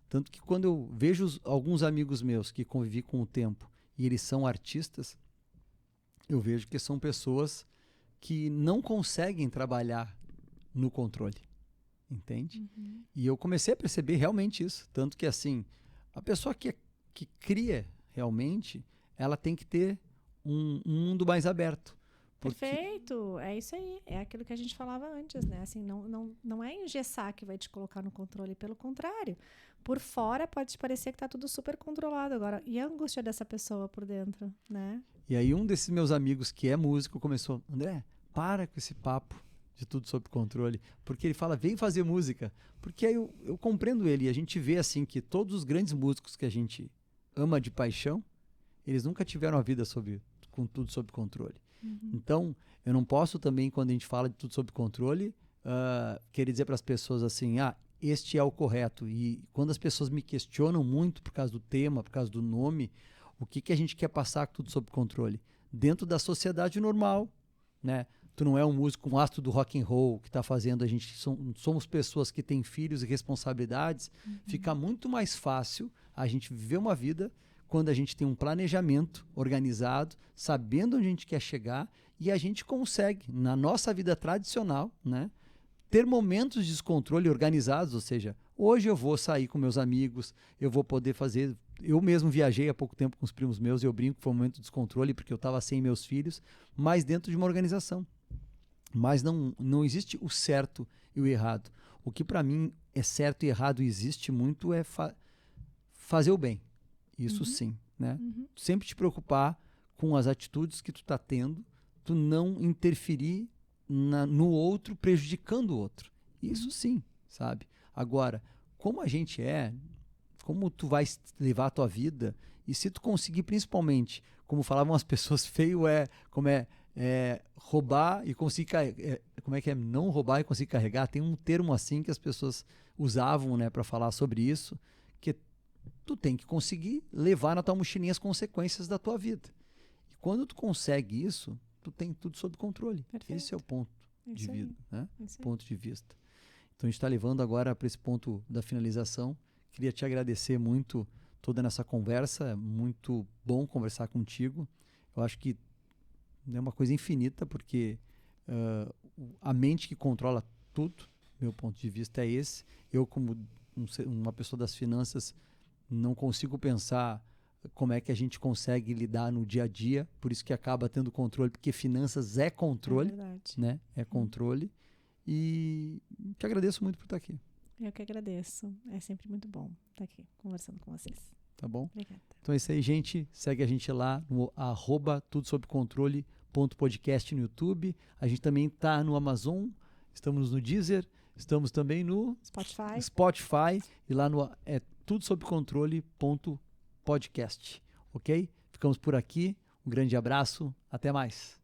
S1: Tanto que quando eu vejo alguns amigos meus que convivi com o tempo e eles são artistas, eu vejo que são pessoas que não conseguem trabalhar no controle, entende? E eu comecei a perceber realmente isso. Tanto que, assim, a pessoa que cria realmente, ela tem que ter um mundo mais aberto.
S2: Perfeito, é isso aí, é aquilo que a gente falava antes, né? Assim, não é engessar que vai te colocar no controle, pelo contrário, Por fora pode parecer que tá tudo super controlado agora. E a angústia dessa pessoa por dentro, né?
S1: E aí um desses meus amigos que é músico começou, André, para com esse papo de tudo sob controle, porque ele fala, vem fazer música. Porque aí eu compreendo ele, e a gente vê assim que todos os grandes músicos que a gente ama de paixão, eles nunca tiveram a vida com tudo sob controle. Então, eu não posso também, quando a gente fala de tudo sob controle, querer dizer para as pessoas assim, este é o correto. E quando as pessoas me questionam muito por causa do tema, por causa do nome, o que a gente quer passar com tudo sob controle? Dentro da sociedade normal, né? Tu não é um músico, um astro do rock and roll que está fazendo, somos pessoas que têm filhos e responsabilidades. Fica muito mais fácil a gente viver uma vida quando a gente tem um planejamento organizado, sabendo onde a gente quer chegar, e a gente consegue, na nossa vida tradicional, né, ter momentos de descontrole organizados, ou seja, hoje eu vou sair com meus amigos, eu vou poder fazer... Eu mesmo viajei há pouco tempo com os primos meus, e eu brinco que foi um momento de descontrole, porque eu estava sem meus filhos, mas dentro de uma organização. Mas não existe o certo e o errado. O que para mim é certo e errado, existe muito, é fazer o bem. Isso sim, né? Sempre te preocupar com as atitudes que tu tá tendo, tu não interferir no outro, prejudicando o outro. Isso sim, sabe? Agora, como a gente como tu vai levar a tua vida, e se tu conseguir principalmente, como falavam as pessoas, feio roubar e conseguir como é que é? Não roubar e conseguir carregar. Tem um termo assim que as pessoas usavam, né, para falar sobre isso, que tu tem que conseguir levar na tua mochilinha as consequências da tua vida. E quando tu consegue isso, tu tem tudo sob controle.
S2: Perfeito.
S1: Esse é o ponto de vida, né?
S2: Isso aí.
S1: Ponto de vista. Então a gente está levando agora para esse ponto da finalização. Queria te agradecer muito toda nessa conversa. É muito bom conversar contigo. Eu acho que é uma coisa infinita, porque a mente que controla tudo, meu ponto de vista é esse. Eu, como uma pessoa das finanças, não consigo pensar como é que a gente consegue lidar no dia a dia, por isso que acaba tendo controle, porque finanças é controle, né? É controle. E te agradeço muito por estar aqui.
S2: Eu que agradeço. É sempre muito bom estar aqui conversando com vocês.
S1: Tá bom?
S2: Obrigada.
S1: Então é isso aí, gente. Segue a gente lá no @tudosobcontrole.podcast no YouTube. A gente também está no Amazon, estamos no Deezer, estamos também no Spotify e lá no tudosobcontrole.podcast. Ok? Ficamos por aqui. Um grande abraço. Até mais.